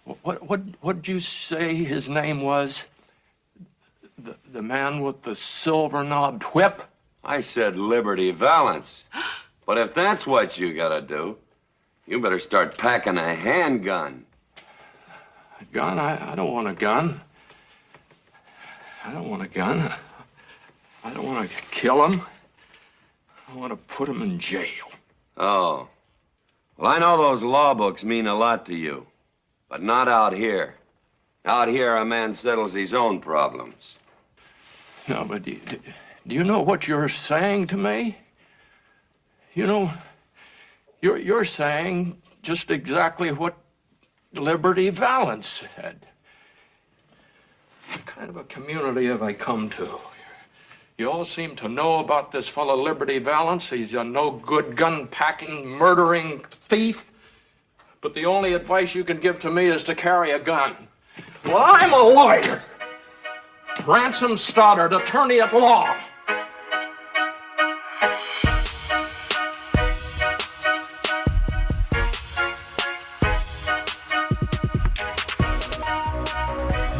What'd you say his name was? The man with the silver-knobbed whip? I said Liberty Valance. But if that's what you gotta do, you better start packing a handgun. A gun? I don't want a gun. I don't want a gun. I don't want to kill him. I want to put him in jail. Oh. Well, I know those law books mean a lot to you. But not out here. Out here, a man settles his own problems. No, but do you know what you're saying to me? You know, you're saying just exactly what Liberty Valance said. What kind of a community have I come to? You all seem to know about this fellow Liberty Valance. He's a no-good gun-packing, murdering thief. But the only advice you can give to me is to carry a gun. Well, I'm a lawyer. Ransom Stoddard, attorney at law.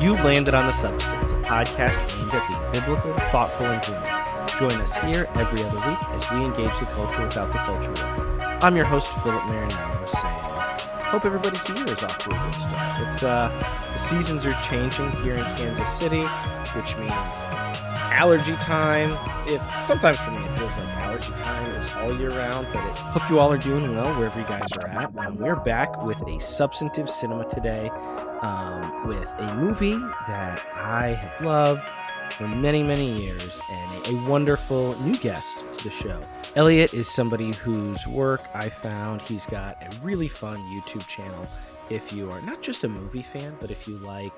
You landed on The Substance, a podcast aimed at being biblical, thoughtful, and human. Join us here every other week as we engage the culture without the culture war. I'm your host, Philip Marinello, saying, hope everybody's year is off to a good start. It's the seasons are changing here in Kansas City, which means it's allergy time. Sometimes for me it feels like allergy time is all year round, but I hope you all are doing well wherever you guys are at. We're back with a substantive cinema today, with a movie that I have loved for many, many years, and a wonderful new guest to the show. Elliot is somebody whose work I found. He's got a really fun YouTube channel if you are not just a movie fan, but if you like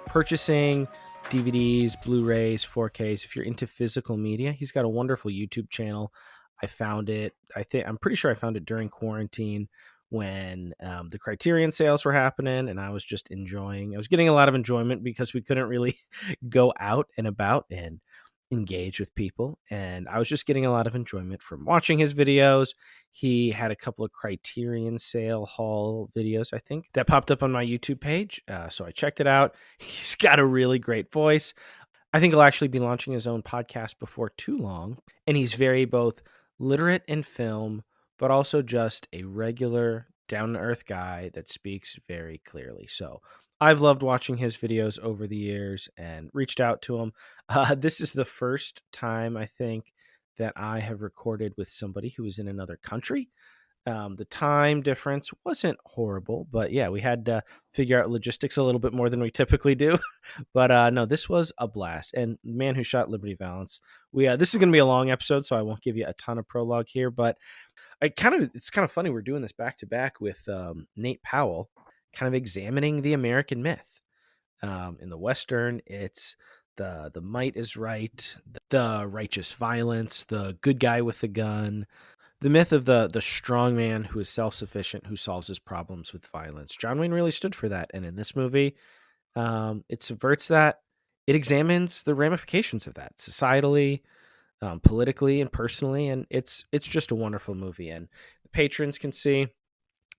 purchasing DVDs, Blu-rays, 4Ks, if you're into physical media. He's got a wonderful YouTube channel. I found it, I'm pretty sure I found it during quarantine when the Criterion sales were happening, and I was just enjoying. I was getting a lot of enjoyment because we couldn't really go out and about and engage with people, and I was just getting a lot of enjoyment from watching his videos. He had a couple of Criterion sale haul videos, I think, that popped up on my YouTube page, so I checked it out. He's got a really great voice. I think he'll actually be launching his own podcast before too long, and he's very both literate in film, but also just a regular, down-to-earth guy that speaks very clearly. So I've loved watching his videos over the years and reached out to him. This is the first time, I think, that I have recorded with somebody who is in another country. The time difference wasn't horrible, but yeah, we had to figure out logistics a little bit more than we typically do. But no, this was a blast. And the man who shot Liberty Valance, this is going to be a long episode, so I won't give you a ton of prologue here, but it's kind of funny. We're doing this back to back with Nate Powell, kind of examining the American myth. In the Western, it's the might is right, the righteous violence, the good guy with the gun, the myth of the strong man who is self-sufficient, who solves his problems with violence. John Wayne really stood for that. And in this movie, it subverts that. It examines the ramifications of that societally, politically, and personally. And it's just a wonderful movie. And the patrons can see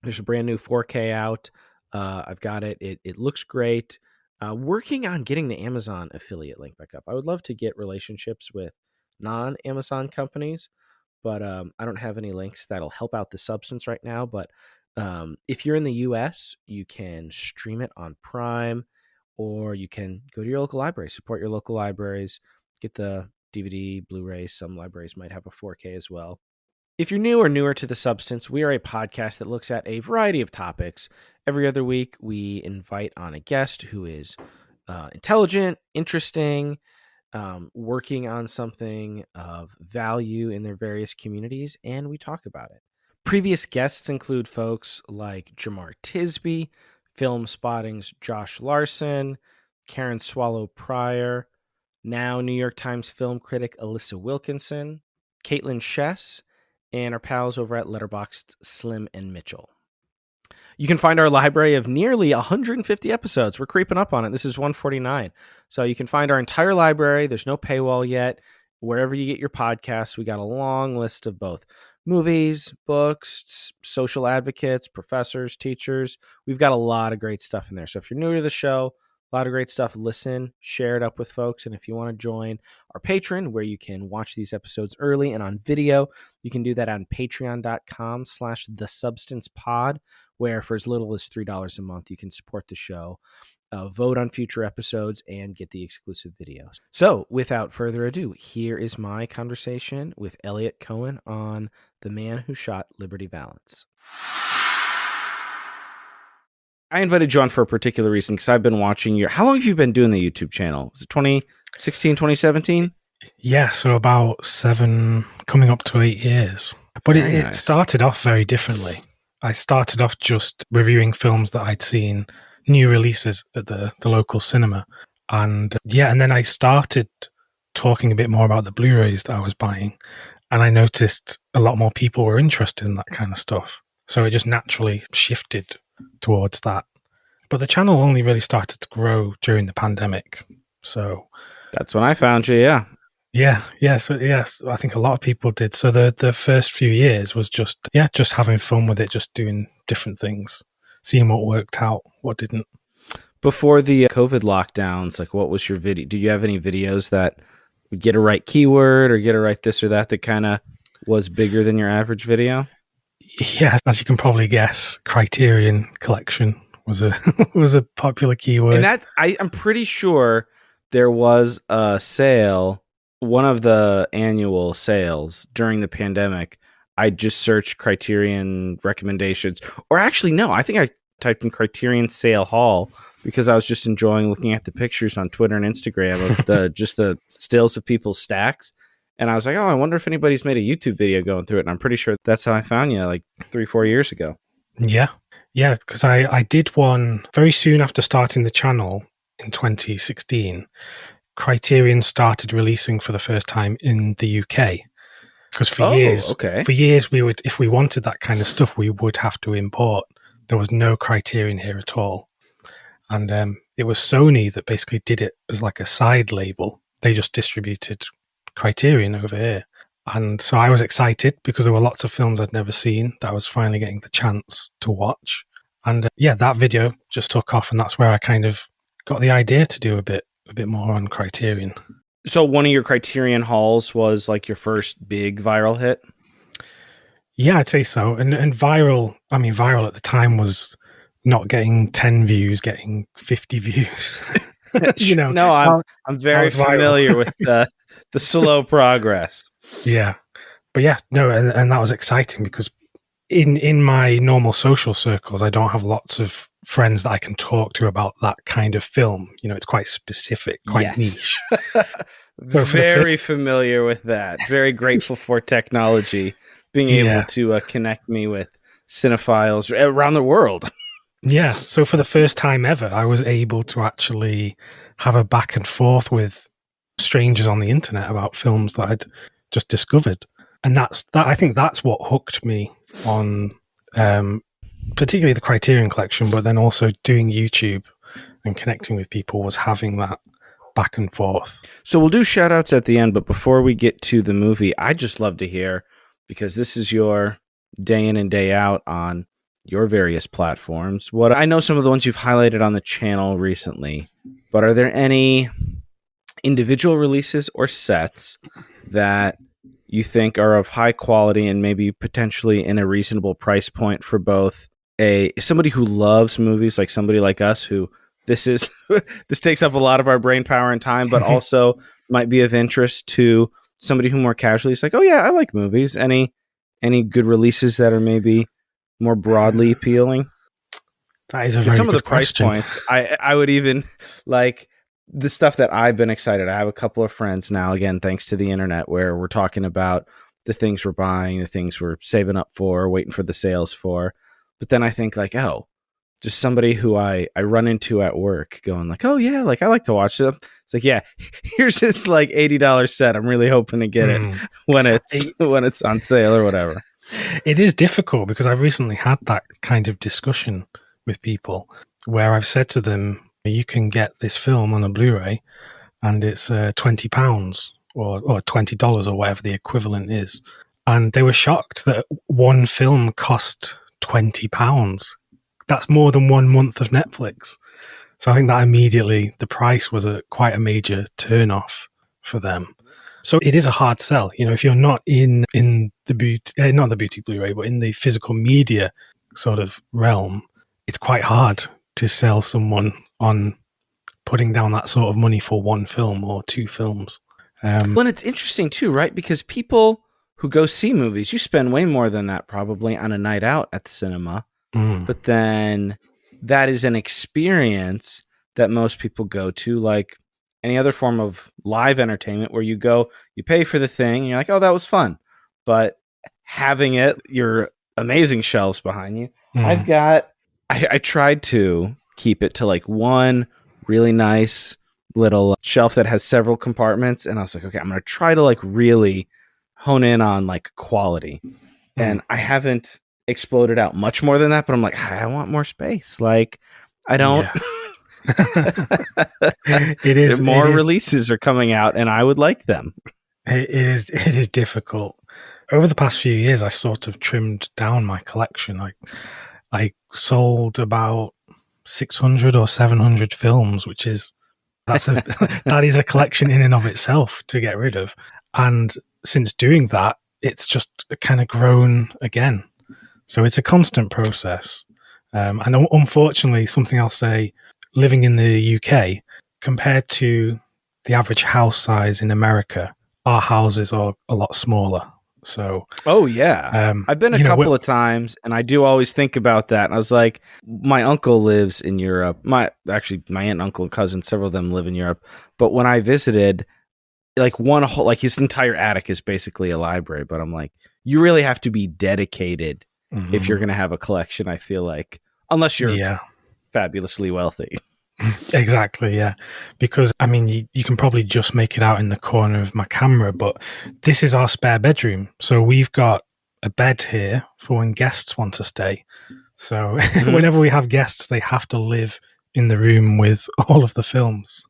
there's a brand new 4K out. I've got it. It looks great. Working on getting the Amazon affiliate link back up. I would love to get relationships with non-Amazon companies, but I don't have any links that'll help out the substance right now. But if you're in the US, you can stream it on Prime, or you can go to your local library, support your local libraries, get the DVD, Blu-ray. Some libraries might have a 4K as well. If you're new or newer to The Substance, we are a podcast that looks at a variety of topics. Every other week, we invite on a guest who is intelligent, interesting, working on something of value in their various communities, and we talk about it. Previous guests include folks like Jamar Tisby, Film Spotting's Josh Larson, Karen Swallow Pryor, now New York Times film critic Alyssa Wilkinson, Caitlin Chess, and our pals over at Letterboxd, Slim and Mitchell. You can find our library of nearly 150 episodes. We're creeping up on it. This is 149. So you can find our entire library. There's no paywall yet. Wherever you get your podcasts, we got a long list of both movies, books, social advocates, professors, teachers. We've got a lot of great stuff in there. So if you're new to the show, a lot of great stuff. Listen, share it up with folks. And if you want to join our Patreon, where you can watch these episodes early and on video, you can do that on patreon.com/thesubstancepod, where for as little as $3 a month, you can support the show, vote on future episodes, and get the exclusive videos. So without further ado, here is my conversation with Elliot Coen on The Man Who Shot Liberty Valance. I invited you on for a particular reason because I've been watching your... How long have you been doing the YouTube channel? Was it 2016, 2017? Yeah, so about 7, coming up to 8 years. But it started off very differently. I started off just reviewing films that I'd seen, new releases at the local cinema. And and then I started talking a bit more about the Blu-rays that I was buying. And I noticed a lot more people were interested in that kind of stuff. So it just naturally shifted towards that. But the channel only really started to grow during the pandemic. So that's when I found you, yeah. So I think a lot of people did. So the first few years was just having fun with it, just doing different things, seeing what worked out, what didn't. Before the COVID lockdowns, like what was your video? Did you have any videos that would get a right keyword or get a right this or that kind of was bigger than your average video? Yeah, as you can probably guess, Criterion Collection was a was a popular keyword. And that I'm pretty sure there was a sale, one of the annual sales during the pandemic. I just searched Criterion recommendations, or actually no, I think I typed in Criterion sale haul because I was just enjoying looking at the pictures on Twitter and Instagram of the stills of people's stacks. And I was like, oh, I wonder if anybody's made a YouTube video going through it. And I'm pretty sure that's how I found you like 3-4 years ago. Yeah, because I did one very soon after starting the channel in 2016. Criterion started releasing for the first time in the UK. Because for years we would, if we wanted that kind of stuff, we would have to import. There was no Criterion here at all. And it was Sony that basically did it as like a side label. They just distributed Criterion over here. And so I was excited because there were lots of films I'd never seen that I was finally getting the chance to watch. And that video just took off, and that's where I kind of got the idea to do a bit more on Criterion. So one of your Criterion hauls was like your first big viral hit? Yeah, I'd say so. And viral at the time was not getting 10 views, getting 50 views. No, I'm very familiar with the slow progress. Yeah. But and that was exciting because in my normal social circles, I don't have lots of friends that I can talk to about that kind of film. It's quite specific, quite niche. Very familiar with that. Very grateful for technology being able to connect me with cinephiles around the world. Yeah. So for the first time ever, I was able to actually have a back and forth with strangers on the internet about films that I'd just discovered. And I think that's what hooked me on particularly the Criterion Collection, but then also doing YouTube and connecting with people was having that back and forth. So we'll do shout outs at the end, but before we get to the movie, I'd just love to hear, because this is your day in and day out on your various platforms. I know some of the ones you've highlighted on the channel recently, but are there any individual releases or sets that you think are of high quality and maybe potentially in a reasonable price point for both somebody who loves movies, like somebody like us who this takes up a lot of our brain power and time, but also might be of interest to somebody who more casually is like, oh yeah, I like movies. Any good releases that are maybe more broadly appealing? That is a very some of good the price question. points. I would even like the stuff that I've been excited. I have a couple of friends now, again, thanks to the internet, where we're talking about the things we're buying, the things we're saving up for, waiting for the sales for. But then I think like, oh, just somebody who I run into at work going like, oh yeah, like I like to watch it. It's like, yeah, here's this like $80 set. I'm really hoping to get it when it's on sale or whatever. It is difficult because I've recently had that kind of discussion with people where I've said to them, you can get this film on a Blu-ray and it's £20 or $20 or whatever the equivalent is. and they were shocked that one film cost £20. That's more than 1 month of Netflix. So I think that immediately the price was quite a major turn-off for them. So it is a hard sell. If you're not in the not the Boutique Blu-ray, but in the physical media sort of realm, it's quite hard to sell someone on putting down that sort of money for one film or two films. Well, and it's interesting too, right? Because people who go see movies, you spend way more than that probably on a night out at the cinema. But then that is an experience that most people go to, like any other form of live entertainment, where you go, you pay for the thing, and you're like, oh, that was fun. But having your amazing shelves behind you, I tried to keep it to like one really nice little shelf that has several compartments. And I was like, okay, I'm going to try to like really hone in on like quality. And I haven't exploded out much more than that, but I'm like, I want more space. Like, I don't. More releases are coming out, and I would like them. It is difficult. Over the past few years, I sort of trimmed down my collection. I sold about 600 or 700 films, that is a collection in and of itself to get rid of. And since doing that, it's just kind of grown again. So it's a constant process. And unfortunately, something I'll say, living in the UK, compared to the average house size in America, our houses are a lot smaller. So, oh yeah, I've been a couple of times, and I do always think about that. And I was like, my uncle lives in Europe. My aunt, uncle, and cousin, several of them live in Europe. But when I visited, like his entire attic is basically a library. But I'm like, you really have to be dedicated if you're going to have a collection. I feel like, unless you're fabulously wealthy. Exactly, yeah. Because, I mean, you can probably just make it out in the corner of my camera, but this is our spare bedroom. So we've got a bed here for when guests want to stay. So whenever we have guests, they have to live in the room with all of the films.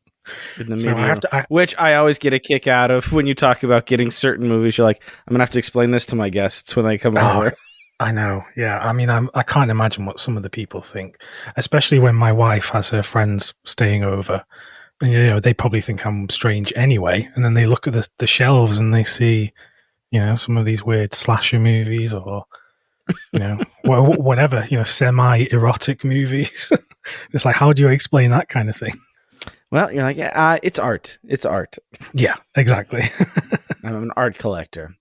Which I always get a kick out of when you talk about getting certain movies. You're like, I'm going to have to explain this to my guests when they come over. I know, yeah. I mean, I can't imagine what some of the people think, especially when my wife has her friends staying over. And, they probably think I'm strange anyway. And then they look at the shelves and they see, some of these weird slasher movies or, whatever, semi-erotic movies. It's like, how do you explain that kind of thing? Well, you're like, it's art. It's art. Yeah, exactly. I'm an art collector.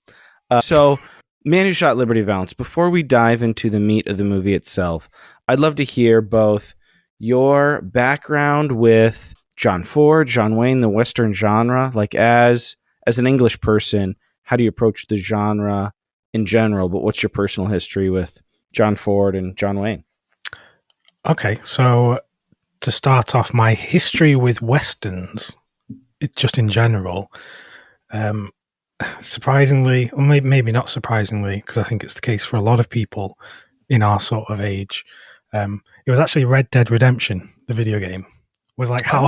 So... Man Who Shot Liberty Valance, before we dive into the meat of the movie itself, I'd love to hear both your background with John Ford, John Wayne, the Western genre, like as an English person, how do you approach the genre in general, but what's your personal history with John Ford and John Wayne? Okay, so to start off, my history with Westerns, just in general, surprisingly, or maybe not surprisingly, because I think it's the case for a lot of people in our sort of age, it was actually Red Dead Redemption, the video game, was like how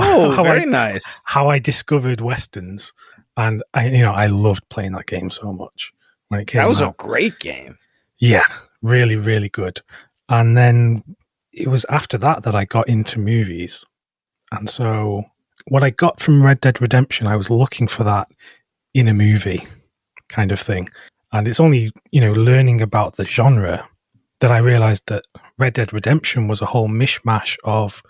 I discovered Westerns, and I loved playing that game so much when it came out. That was a great game. Yeah, really, really good. And then it was after that I got into movies, and so what I got from Red Dead Redemption, I was looking for that in a movie kind of thing. And it's only, learning about the genre that I realized that Red Dead Redemption was a whole mishmash of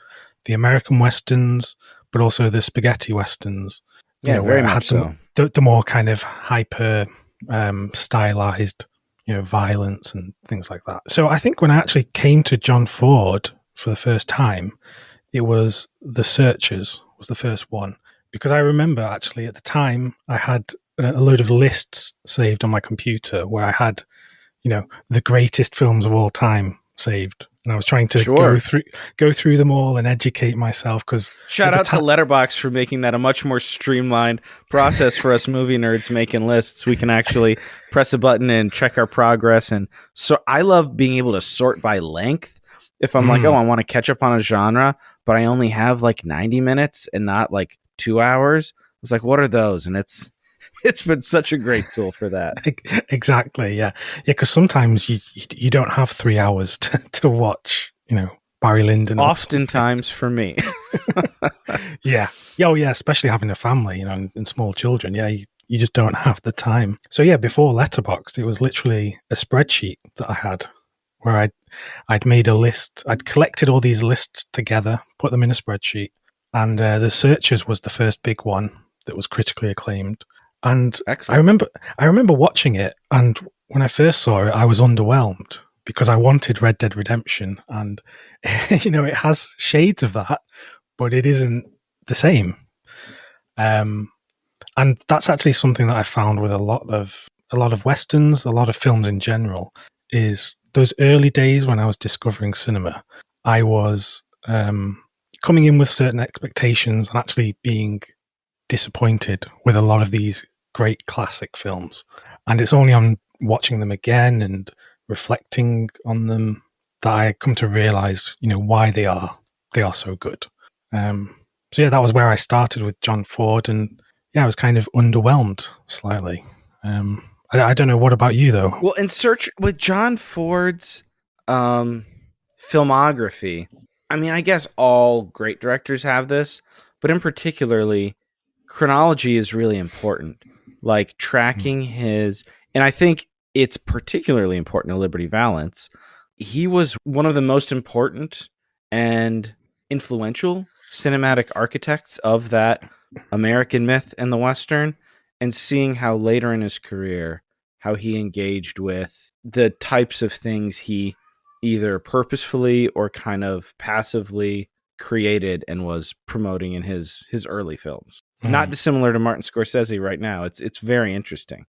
the American Westerns, but also the spaghetti Westerns. Yeah, very much so. The more kind of hyper stylized, violence and things like that. So I think when I actually came to John Ford for the first time, it was The Searchers was the first one. Because I remember actually at the time I had a load of lists saved on my computer where I had, the greatest films of all time saved, and I was trying to go through them all and educate myself. Because shout out to Letterboxd for making that a much more streamlined process for us movie nerds making lists. We can actually press a button and check our progress, and so I love being able to sort by length. If I'm like, I want to catch up on a genre, but I only have like 90 minutes and not like 2 hours. I was like, what are those? And it's It's been such a great tool for that. Exactly. Yeah. Yeah. Because sometimes you don't have 3 hours to watch, Barry Lyndon. Oftentimes for me. Yeah. Yeah. Oh, yeah. Especially having a family, and small children. Yeah. You just don't have the time. So yeah, before Letterboxd, it was literally a spreadsheet that I had where I'd made a list. I'd collected all these lists together, put them in a spreadsheet, and The Searchers was the first big one that was critically acclaimed. And Excellent. I remember watching it, and when I first saw it, I was underwhelmed because I wanted Red Dead Redemption, and it has shades of that, but it isn't the same. And that's actually something that I found with a lot of westerns, a lot of films in general, is those early days when I was discovering cinema, I was coming in with certain expectations and actually being disappointed with a lot of these great classic films. And it's only on watching them again and reflecting on them that I come to realize, why they are so good. So yeah, that was where I started with John Ford, and yeah, I was kind of underwhelmed slightly. I don't know. What about you, though? Well, in search with John Ford's filmography, I mean, I guess all great directors have this, but in particularly, chronology is really important. Like tracking his, and I think it's particularly important to Liberty Valance. He was one of the most important and influential cinematic architects of that American myth and the Western, and seeing how later in his career, how he engaged with the types of things he either purposefully or kind of passively created and was promoting in his early films. Not dissimilar to Martin Scorsese right now. It's very interesting.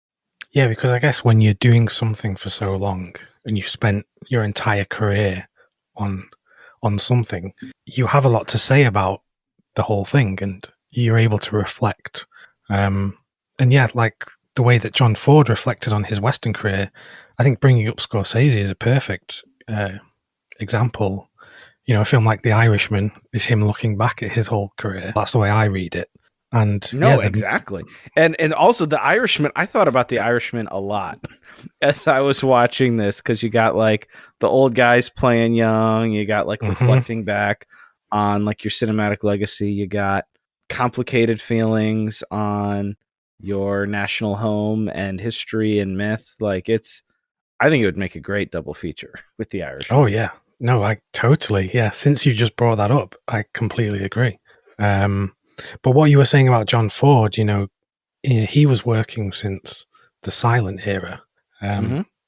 Yeah, because I guess when you're doing something for so long and you've spent your entire career on something, you have a lot to say about the whole thing, and you're able to reflect. And yeah, like the way that John Ford reflected on his Western career, I think bringing up Scorsese is a perfect example. A film like The Irishman is him looking back at his whole career. That's the way I read it. And no, exactly. And also The Irishman, I thought about The Irishman a lot as I was watching this, because you got like the old guys playing young, you got like reflecting back on like your cinematic legacy, you got complicated feelings on your national home and history and myth. Like I think it would make a great double feature with The Irishman. Oh yeah. No, I totally, yeah. Since you just brought that up, I completely agree. But what you were saying about John Ford, he was working since the silent era.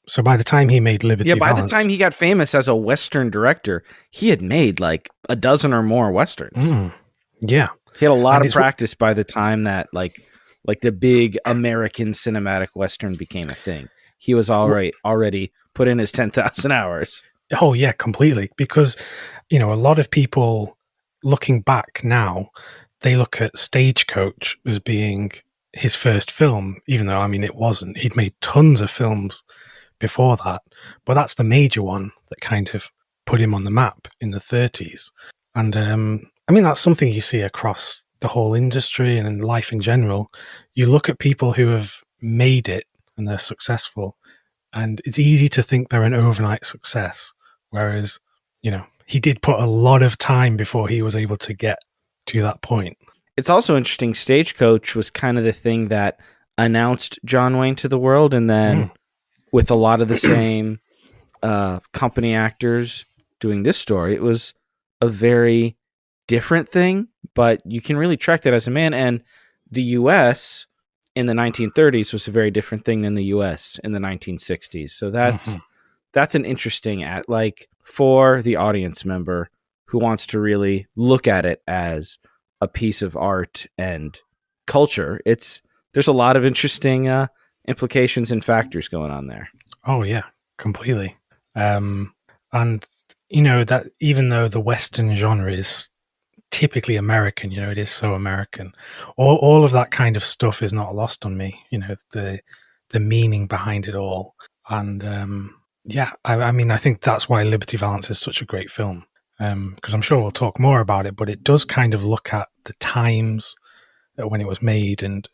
So by the time he made Liberty Valance, the time he got famous as a Western director, he had made like a dozen or more Westerns. Yeah. He had a lot of practice by the time that like the big American cinematic Western became a thing. He was already put in his 10,000 hours. Oh yeah, completely. Because, a lot of people looking back now, they look at Stagecoach as being his first film, even though, it wasn't. He'd made tons of films before that, but that's the major one that kind of put him on the map in the 30s. And, that's something you see across the whole industry and in life in general. You look at people who have made it and they're successful, and it's easy to think they're an overnight success. Whereas, he did put a lot of time before he was able to get to that point. It's also interesting. Stagecoach was kind of the thing that announced John Wayne to the world. And then with a lot of the same company actors doing this story, it was a very different thing, but you can really track that as a man. And the US in the 1930s was a very different thing than the US in the 1960s. So that's an interesting for the audience member who wants to really look at it as a piece of art and culture. There's a lot of interesting implications and factors going on there. Oh yeah, completely. And that even though the Western genre is typically American, it is so American, all of that kind of stuff is not lost on me. The meaning behind it all. And I think that's why Liberty Valance is such a great film. Because I'm sure we'll talk more about it, but it does kind of look at the times when it was made and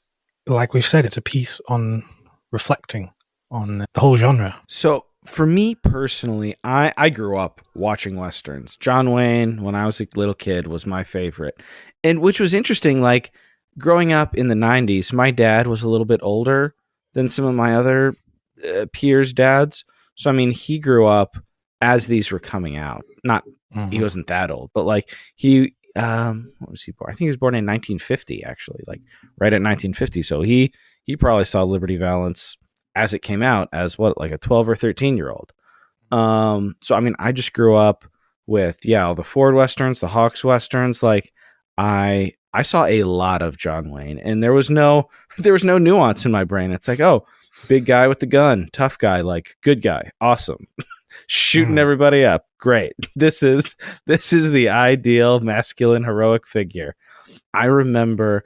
like we've said, it's a piece on reflecting on the whole genre. So for me personally, I grew up watching Westerns. John Wayne, when I was a little kid, was my favorite. And which was interesting, like growing up in the 90s, my dad was a little bit older than some of my other peers' dads. So, I mean, he grew up as these were coming out. Not, he wasn't that old, but like he, what was he born? I think he was born in 1950, actually, like right at 1950. So he probably saw Liberty Valance as it came out as what, like a 12 or 13-year-old. So, I mean, I just grew up with, all the Ford Westerns, the Hawks Westerns. Like I saw a lot of John Wayne, and there was no nuance in my brain. It's like, oh, big guy with the gun, tough guy, like good guy, awesome, shooting everybody up, great. This is the ideal masculine heroic figure. I remember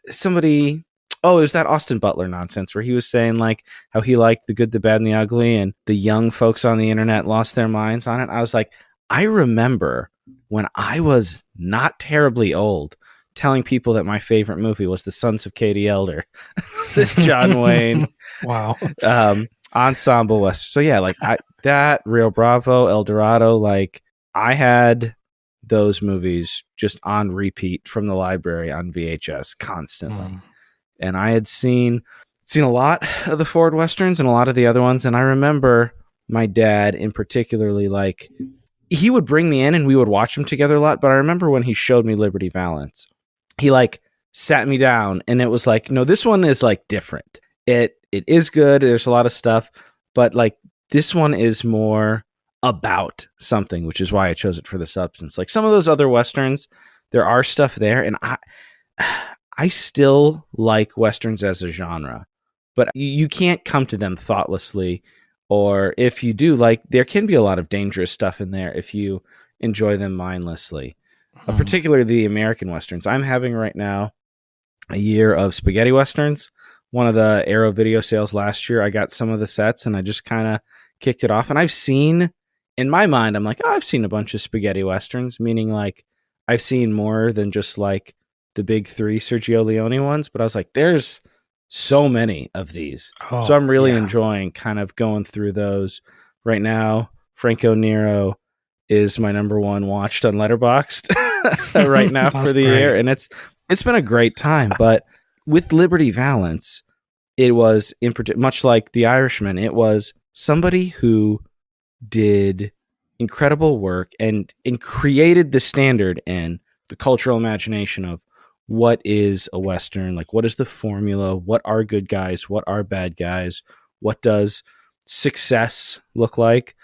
somebody. Oh, it was that Austin Butler nonsense where he was saying like how he liked the good, the bad, and the ugly, and the young folks on the internet lost their minds on it. I was like, I remember when I was not terribly old telling people that my favorite movie was The Sons of Katie Elder, the John Wayne ensemble western. So yeah, like that, Rio Bravo, El Dorado, like I had those movies just on repeat from the library on VHS constantly. And I had seen a lot of the Ford Westerns and a lot of the other ones. And I remember my dad in particularly, like he would bring me in and we would watch them together a lot. But I remember when he showed me Liberty Valance, he like sat me down and it was like, no, this one is like different. It is good. There's a lot of stuff, but like this one is more about something, which is why I chose it for the substance. Like some of those other Westerns, there are stuff there. And I still like Westerns as a genre, but you can't come to them thoughtlessly. Or if you do, like there can be a lot of dangerous stuff in there if you enjoy them mindlessly. Particularly the American Westerns. I'm having right now a year of spaghetti Westerns. One of the Arrow video sales last year, I got some of the sets and I just kind of kicked it off. And I've seen, in my mind, I'm like, oh, I've seen a bunch of spaghetti Westerns, meaning like I've seen more than just like the big three Sergio Leone ones, but I was like, there's so many of these. So I'm really enjoying kind of going through those right now. Franco Nero is my number one watched on Letterboxd right now for the year. And it's been a great time, but with Liberty Valance, it was much like The Irishman. It was somebody who did incredible work and created the standard and the cultural imagination of what is a Western, like what is the formula, what are good guys, what are bad guys, what does success look like,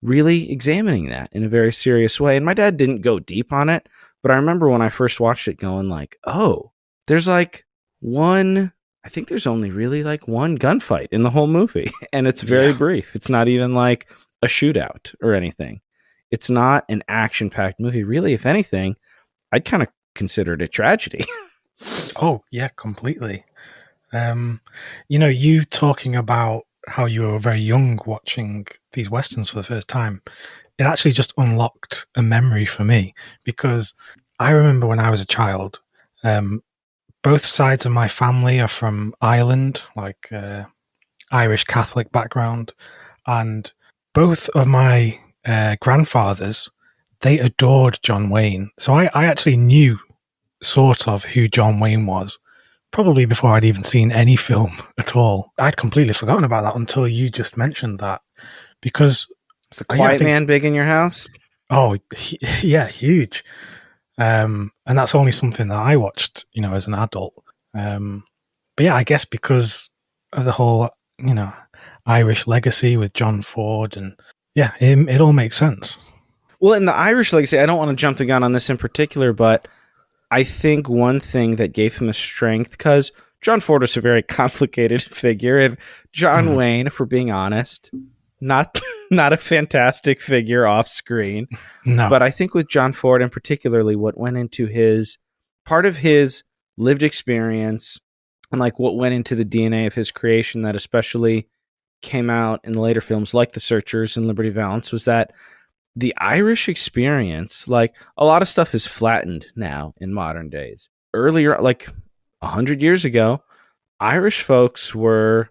really examining that in a very serious way. And my dad didn't go deep on it, but I remember when I first watched it going like, oh, there's like I think there's only really like one gunfight in the whole movie, and it's very brief. It's not even like a shootout or anything. It's not an action-packed movie. Really, if anything, I'd kind of consider it a tragedy. Oh, yeah, completely. You talking about how you were very young watching these Westerns for the first time, it actually just unlocked a memory for me, because I remember when I was a child, both sides of my family are from Ireland, like Irish Catholic background, and both of my grandfathers, they adored John Wayne. So I actually knew sort of who John Wayne was, probably before I'd even seen any film at all. I'd completely forgotten about that until you just mentioned that, because... Is the Quiet Man big in your house? Oh, yeah, huge. And that's only something that I watched, as an adult. But yeah, I guess because of the whole, Irish legacy with John Ford, and yeah, it all makes sense. Well, in the Irish legacy, I don't want to jump the gun on this in particular, but I think one thing that gave him a strength, because John Ford was a very complicated figure, and John Wayne, if we're being honest, not a fantastic figure off screen. No. But I think with John Ford, and particularly what went into part of his lived experience, and like what went into the DNA of his creation that especially came out in the later films like The Searchers and Liberty Valance, was that the Irish experience, like a lot of stuff is flattened now in modern days. Earlier, like 100 years ago, Irish folks were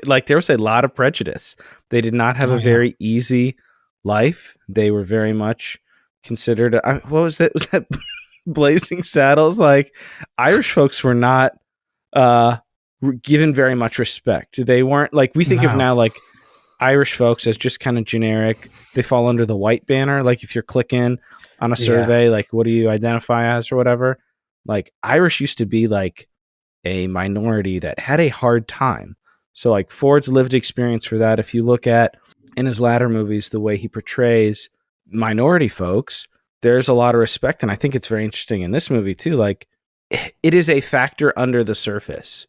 like, there was a lot of prejudice. They did not have a very easy life. They were very much considered, what was that? Was that Blazing Saddles? Like, Irish folks were not given very much respect. They weren't like, we think of now, like, Irish folks as just kind of generic. They fall under the white banner. Like, if you're clicking on a survey, like, what do you identify as or whatever? Like, Irish used to be like a minority that had a hard time. So, like, Ford's lived experience for that. If you look at in his latter movies, the way he portrays minority folks, there's a lot of respect. And I think it's very interesting in this movie too. Like, it is a factor under the surface,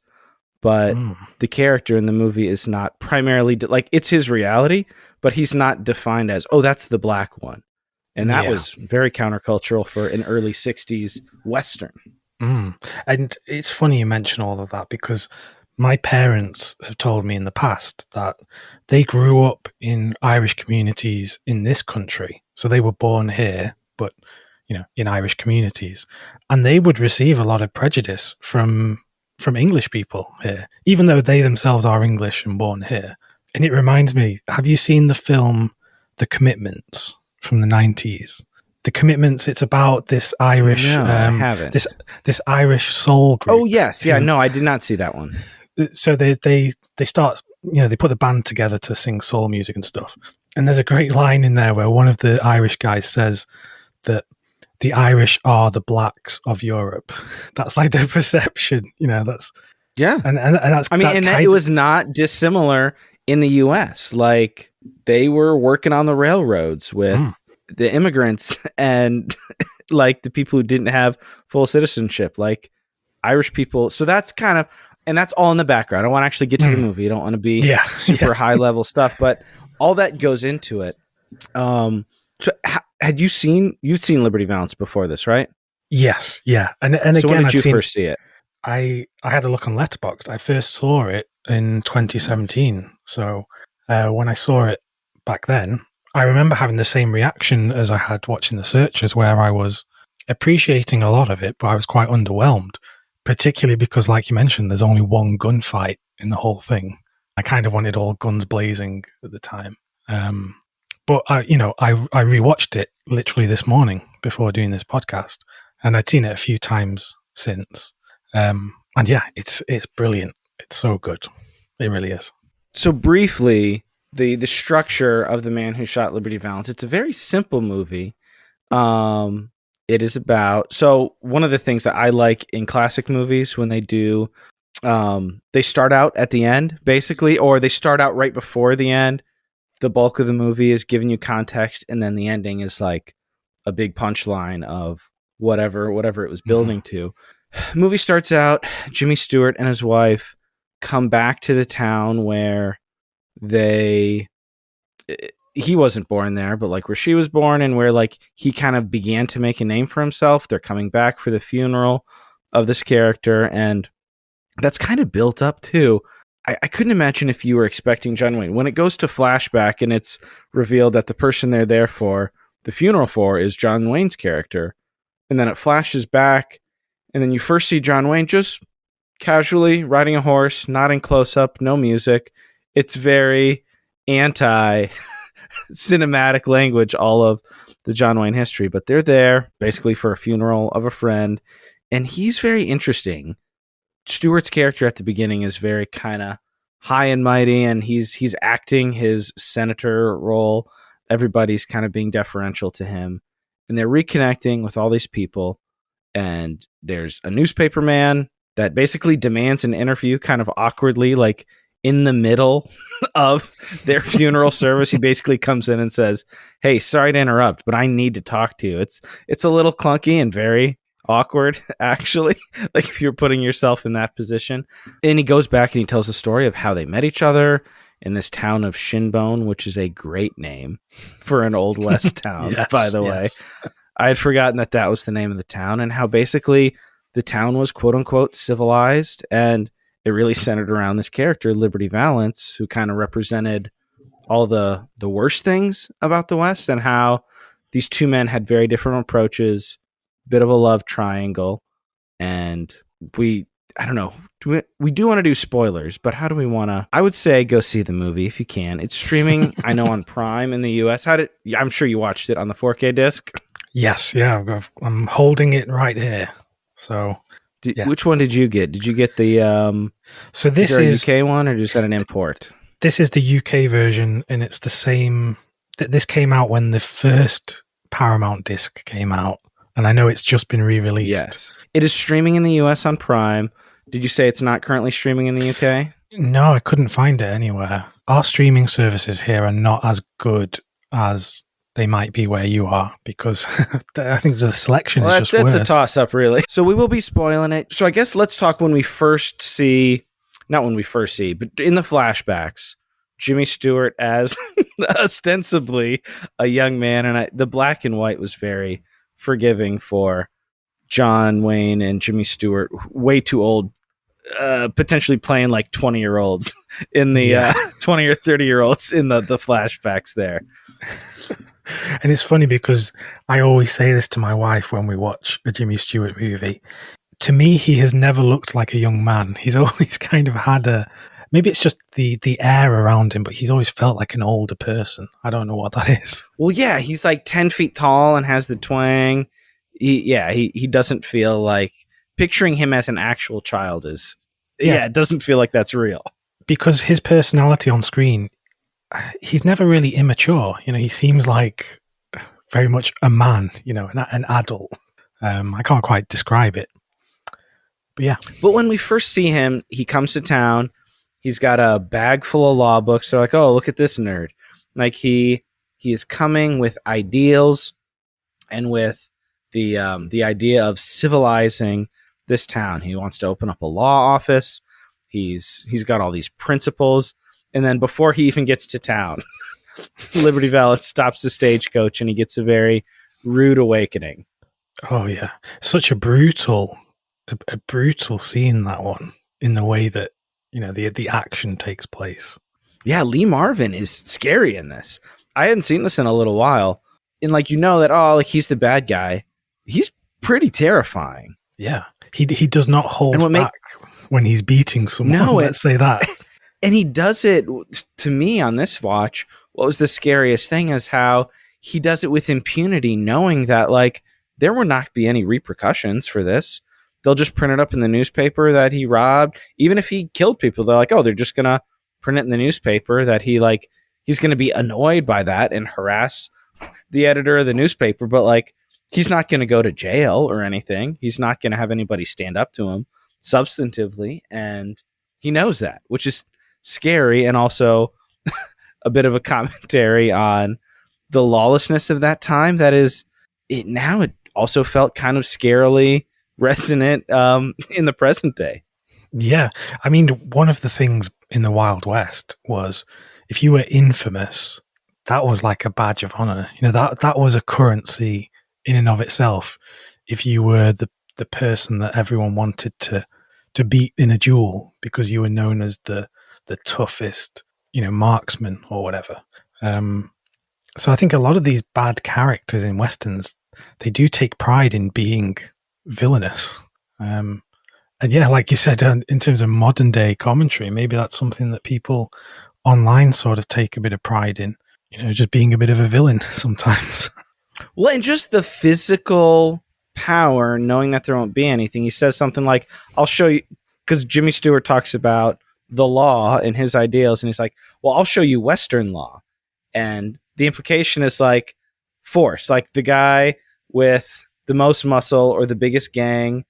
but the character in the movie is not primarily like, it's his reality, but he's not defined as, oh, that's the black one. And that was very countercultural for an early 60s Western. And it's funny you mention all of that, because my parents have told me in the past that they grew up in Irish communities in this country. So they were born here, but, you know, in Irish communities. And they would receive a lot of prejudice from English people here, even though they themselves are English and born here. And it reminds me, have you seen the film The Commitments from the 90s? The Commitments, it's about this Irish, No, I haven't. This Irish soul group. Oh, yes. Yeah, no, I did not see that one. So they start, you know, they put the band together to sing soul music and stuff. And there's a great line in there where one of the Irish guys says that the Irish are the blacks of Europe. That's like their perception, you know. That's and that's. I mean, that's and it was not dissimilar in the U.S. Like, they were working on the railroads with the immigrants and like the people who didn't have full citizenship, like Irish people. So that's kind of. And that's all in the background. I don't want to actually get to the movie. You don't want to be super high level stuff, but all that goes into it. So had you've seen Liberty Valance before this, right? Yes. Yeah. And so again, when did you first see it? I had a look on Letterboxd. I first saw it in 2017. So when I saw it back then, I remember having the same reaction as I had watching The Searchers, where I was appreciating a lot of it, but I was quite underwhelmed. Particularly because, like you mentioned, there's only one gunfight in the whole thing. I kind of wanted all guns blazing at the time. But I rewatched it literally this morning before doing this podcast, and I'd seen it a few times since. And yeah, it's brilliant. It's so good. It really is. So briefly, the structure of The Man Who Shot Liberty Valance. It's a very simple movie. It is about, so one of the things that I like in classic movies when they do, they start out at the end, basically, or they start out right before the end. The bulk of the movie is giving you context, and then the ending is like a big punchline of whatever it was building to. Movie starts out, Jimmy Stewart and his wife come back to the town where he wasn't born there, but like where she was born and where like he kind of began to make a name for himself. They're coming back for the funeral of this character, and that's kind of built up too. I couldn't imagine if you were expecting John Wayne. When it goes to flashback and it's revealed that the person they're there for, the funeral for, is John Wayne's character, and then it flashes back, and then you first see John Wayne just casually riding a horse, not in close-up, no music. It's very anti cinematic language, all of the John Wayne history, but they're there basically for a funeral of a friend, and he's very interesting. Stewart's character at the beginning is very kind of high and mighty, and he's acting his senator role. Everybody's kind of being deferential to him, and they're reconnecting with all these people, and there's a newspaper man that basically demands an interview kind of awkwardly, like in the middle of their funeral service. He basically comes in and says, "Hey, sorry to interrupt, but I need to talk to you." It's a little clunky and very awkward, actually, like if you're putting yourself in that position. And he goes back and he tells the story of how they met each other in this town of Shinbone, which is a great name for an Old West town, by the way. I had forgotten that was the name of the town, and how basically the town was quote unquote civilized, and it really centered around this character, Liberty Valance, who kind of represented all the worst things about the West, and how these two men had very different approaches, bit of a love triangle. And I don't know. We do want to do spoilers, but how do we want to? I would say go see the movie if you can. It's streaming, I know, on Prime in the US. I'm sure you watched it on the 4K disc. Yes, yeah, I'm holding it right here. So, yeah. Which one did you get? Did you get the? So this is a UK one, or just an import? This is the UK version, and it's the same. This came out when the first Paramount disc came out, and I know it's just been re-released. Yes, it is streaming in the US on Prime. Did you say it's not currently streaming in the UK? No, I couldn't find it anywhere. Our streaming services here are not as good as they might be where you are, because I think the selection is just worse. That's a toss-up, really. So we will be spoiling it. So I guess let's talk when we first see, not when we first see, but in the flashbacks, Jimmy Stewart as ostensibly a young man, and the black and white was very forgiving for John Wayne and Jimmy Stewart, way too old, potentially playing like 20-year-olds in the 20 or 30-year-olds in the flashbacks there. And it's funny because I always say this to my wife when we watch a Jimmy Stewart movie. To me, he has never looked like a young man. He's always kind of had maybe it's just the air around him, but he's always felt like an older person. I don't know what that is. Well, yeah, he's like 10 feet tall and has the twang. He doesn't feel like, picturing him as an actual child is, it doesn't feel like that's real. Because his personality on screen, he's never really immature. He seems like very much a man, an adult. I can't quite describe it. But yeah. But when we first see him, he comes to town. He's got a bag full of law books. They're like, oh, look at this nerd. Like he is coming with ideals and with the idea of civilizing this town. He wants to open up a law office. He's got all these principles. And then before he even gets to town, Liberty Valance stops the stagecoach and he gets a very rude awakening. Oh, yeah. Such a brutal scene, that one, in the way that, the action takes place. Yeah, Lee Marvin is scary in this. I hadn't seen this in a little while. And that, he's the bad guy. He's pretty terrifying. Yeah. He does not hold back when he's beating someone. No, let's say that. And he does it, to me, on this watch, what was the scariest thing is how he does it with impunity, knowing that, there will not be any repercussions for this. They'll just print it up in the newspaper that he robbed. Even if he killed people, they're like, oh, they're just going to print it in the newspaper that he's going to be annoyed by that and harass the editor of the newspaper. But, he's not going to go to jail or anything. He's not going to have anybody stand up to him substantively. And he knows that, which is scary, and also a bit of a commentary on the lawlessness of that time. That is, it also felt kind of scarily resonant in the present day. Yeah. I mean, one of the things in the Wild West was if you were infamous, that was like a badge of honor. That was a currency in and of itself. If you were the person that everyone wanted to beat in a duel because you were known as the toughest, marksman or whatever. So I think a lot of these bad characters in Westerns, they do take pride in being villainous. And yeah, like you said, in terms of modern day commentary, maybe that's something that people online sort of take a bit of pride in, just being a bit of a villain sometimes. Well, and just the physical power, knowing that there won't be anything. He says something like, I'll show you, because Jimmy Stewart talks about the law and his ideals, and he's like, well, I'll show you Western law. And the implication is force, the guy with the most muscle or the biggest gang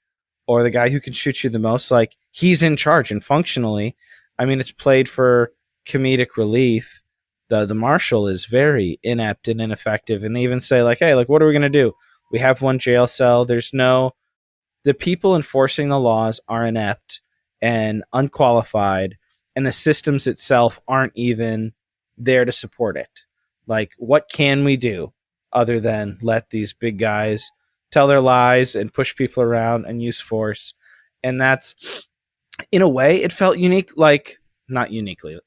or the guy who can shoot you the most, he's in charge. And functionally, I mean, it's played for comedic relief. The marshal is very inept and ineffective. And they even say hey, what are we going to do? We have one jail cell. The people enforcing the laws are inept and unqualified, and the systems itself aren't even there to support it. What can we do other than let these big guys tell their lies and push people around and use force? And that's, in a way, it felt unique, not uniquely.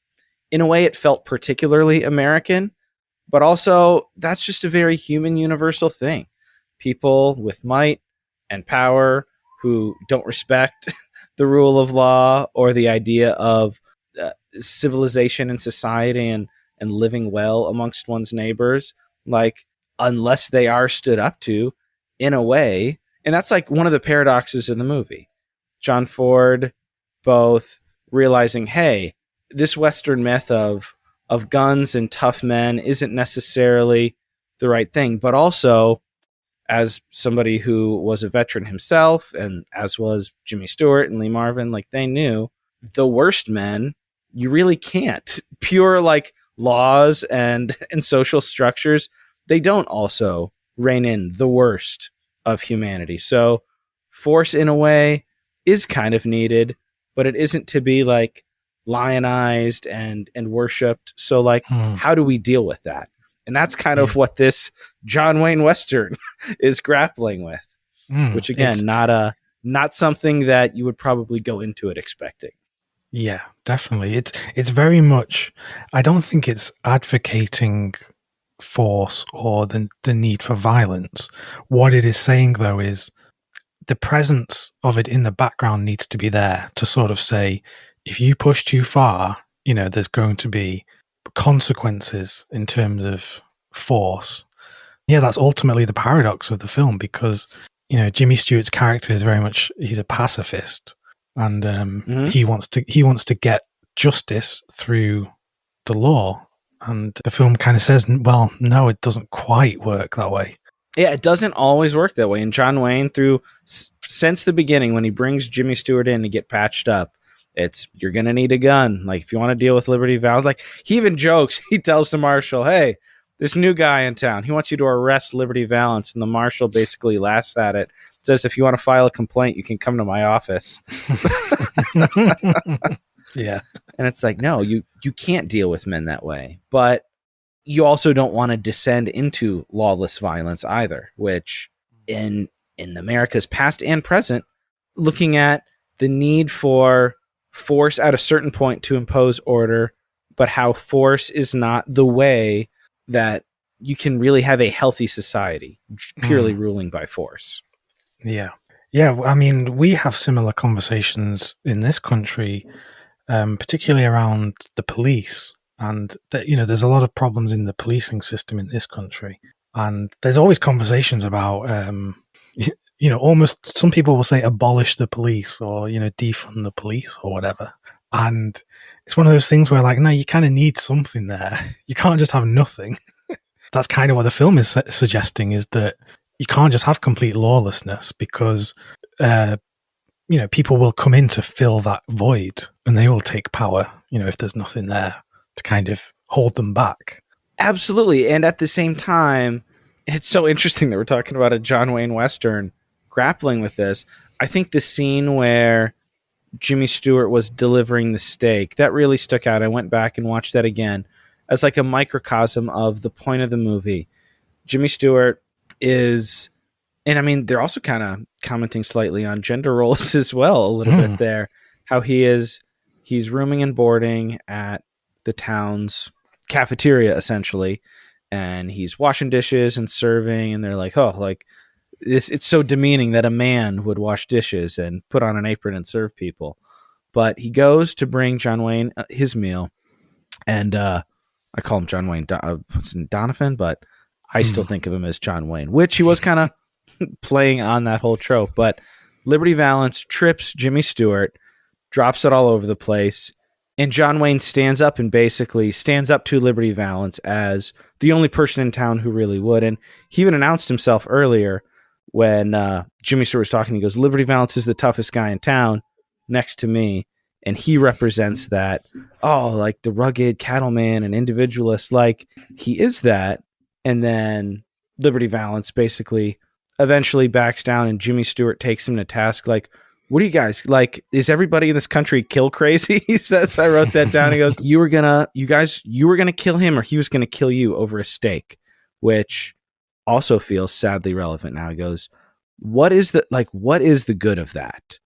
In a way, it felt particularly American, but also that's just a very human, universal thing. People with might and power who don't respect the rule of law or the idea of civilization and society and living well amongst one's neighbors, like, unless they are stood up to in a way. And that's like one of the paradoxes in the movie. John Ford both realizing, hey, this Western myth of guns and tough men isn't necessarily the right thing, but also, as somebody who was a veteran himself, and as was Jimmy Stewart and Lee Marvin, like, they knew the worst men, you really can't. Pure, like, laws and social structures, they don't also rein in the worst of humanity. So force, in a way, is kind of needed, but it isn't to be, like, lionized and worshipped. So, like, how do we deal with that? And that's kind of what this John Wayne Western is grappling with, which, again, not something that you would probably go into it expecting. Yeah, definitely. It's very much, I don't think it's advocating force or the need for violence. What it is saying, though, is the presence of it in the background needs to be there to sort of say, if you push too far, there's going to be consequences in terms of force. Yeah, that's ultimately the paradox of the film, because Jimmy Stewart's character is very much, he's a pacifist, and he wants to get justice through the law, and the film kind of says, well, no, it doesn't quite work that way. Yeah, it doesn't always work that way. And John Wayne, since the beginning, when he brings Jimmy Stewart in to get patched up, it's, you're going to need a gun. Like, if you want to deal with Liberty Valance, like, he even jokes, he tells the marshal, hey, this new guy in town, he wants you to arrest Liberty Valance. And the marshal basically laughs at it, says, if you want to file a complaint, you can come to my office. Yeah. And it's like, no, you can't deal with men that way. But you also don't want to descend into lawless violence either, which in America's past and present, looking at the need for force at a certain point to impose order, but how force is not the way that you can really have a healthy society, purely ruling by force. Yeah. Yeah, I mean, we have similar conversations in this country, particularly around the police. And there's a lot of problems in the policing system in this country. And there's always conversations about, almost, some people will say abolish the police or, defund the police or whatever. And it's one of those things where, like, no, you kind of need something there. You can't just have nothing. That's kind of what the film is suggesting, is that you can't just have complete lawlessness, because, people will come in to fill that void, and they will take power, if there's nothing there to kind of hold them back. Absolutely. And at the same time, it's so interesting that we're talking about a John Wayne Western grappling with this. I think the scene where Jimmy Stewart was delivering the steak, that really stuck out. I went back and watched that again as like a microcosm of the point of the movie. Jimmy Stewart is, and I mean, they're also kind of commenting slightly on gender roles as well, a little bit there, how he's rooming and boarding at the town's cafeteria, essentially, and he's washing dishes and serving, and they're like, oh, like, this, it's so demeaning that a man would wash dishes and put on an apron and serve people. But he goes to bring John Wayne his meal, and I call him John Wayne Donovan, but I still think of him as John Wayne, which he was kind of playing on that whole trope. But Liberty Valance trips Jimmy Stewart, drops it all over the place, and John Wayne stands up and basically stands up to Liberty Valance as the only person in town who really would. And he even announced himself earlier when Jimmy Stewart was talking. He goes, Liberty Valance is the toughest guy in town next to me. And he represents that, like the rugged cattleman and individualist, like he is that. And then Liberty Valance basically eventually backs down, and Jimmy Stewart takes him to task. Like, what do you guys, like, is everybody in this country kill crazy? He says, I wrote that down. He goes, you were going to kill him, or he was going to kill you over a steak, which also feels sadly relevant now. He goes, what is the good of that?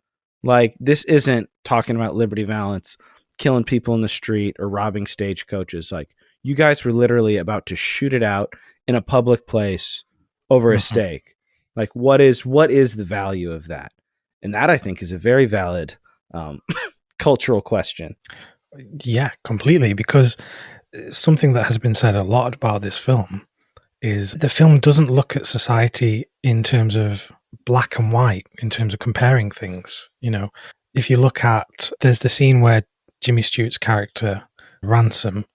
Like, this isn't talking about Liberty Valance killing people in the street or robbing stagecoaches. Like, you guys were literally about to shoot it out in a public place over a steak. Like, what is the value of that? And that, I think, is a very valid um, cultural question. Yeah, completely. Because something that has been said a lot about this film is the film doesn't look at society in terms of black and white, in terms of comparing things. You know, if you look at, there's the scene where Jimmy Stewart's character, Ransom,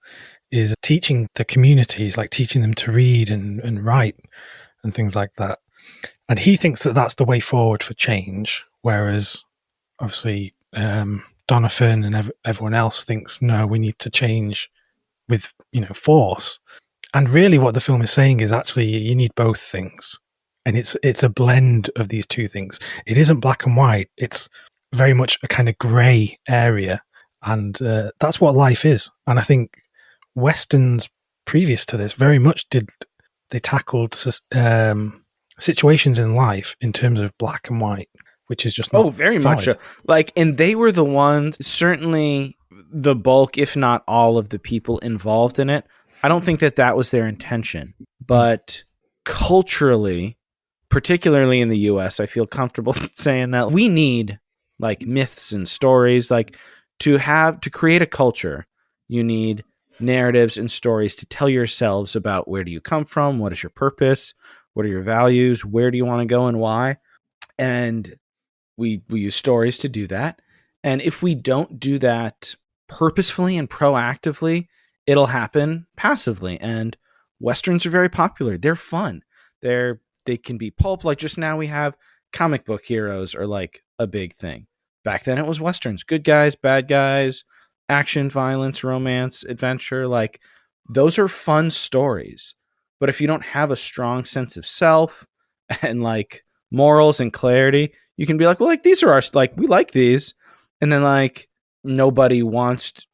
is teaching the communities, like teaching them to read and write and things like that. And he thinks that that's the way forward for change, whereas obviously Donovan and everyone else thinks, no, we need to change with, force. And really what the film is saying is actually you need both things. And it's a blend of these two things. It isn't black and white. It's very much a kind of grey area. And that's what life is. And I think Westerns previous to this very much they tackled situations in life in terms of black and white, which is just not very valid. much so. Like, and they were the ones, certainly the bulk, if not all of the people involved in it. I don't think that was their intention, but culturally, particularly in the US, I feel comfortable saying that we need like myths and stories. Like, to create a culture, you need narratives and stories to tell yourselves about where do you come from, what is your purpose, what are your values, where do you want to go, and why. And we use stories to do that. And if we don't do that purposefully and proactively, it'll happen passively. And Westerns are very popular. They're fun. They can be pulp. Like, just now we have comic book heroes are like a big thing. Back then it was Westerns. Good guys, bad guys, action, violence, romance, adventure. Like, those are fun stories. But if you don't have a strong sense of self and like morals and clarity, you can be like, well, like, these are we like these. And then like nobody wants to,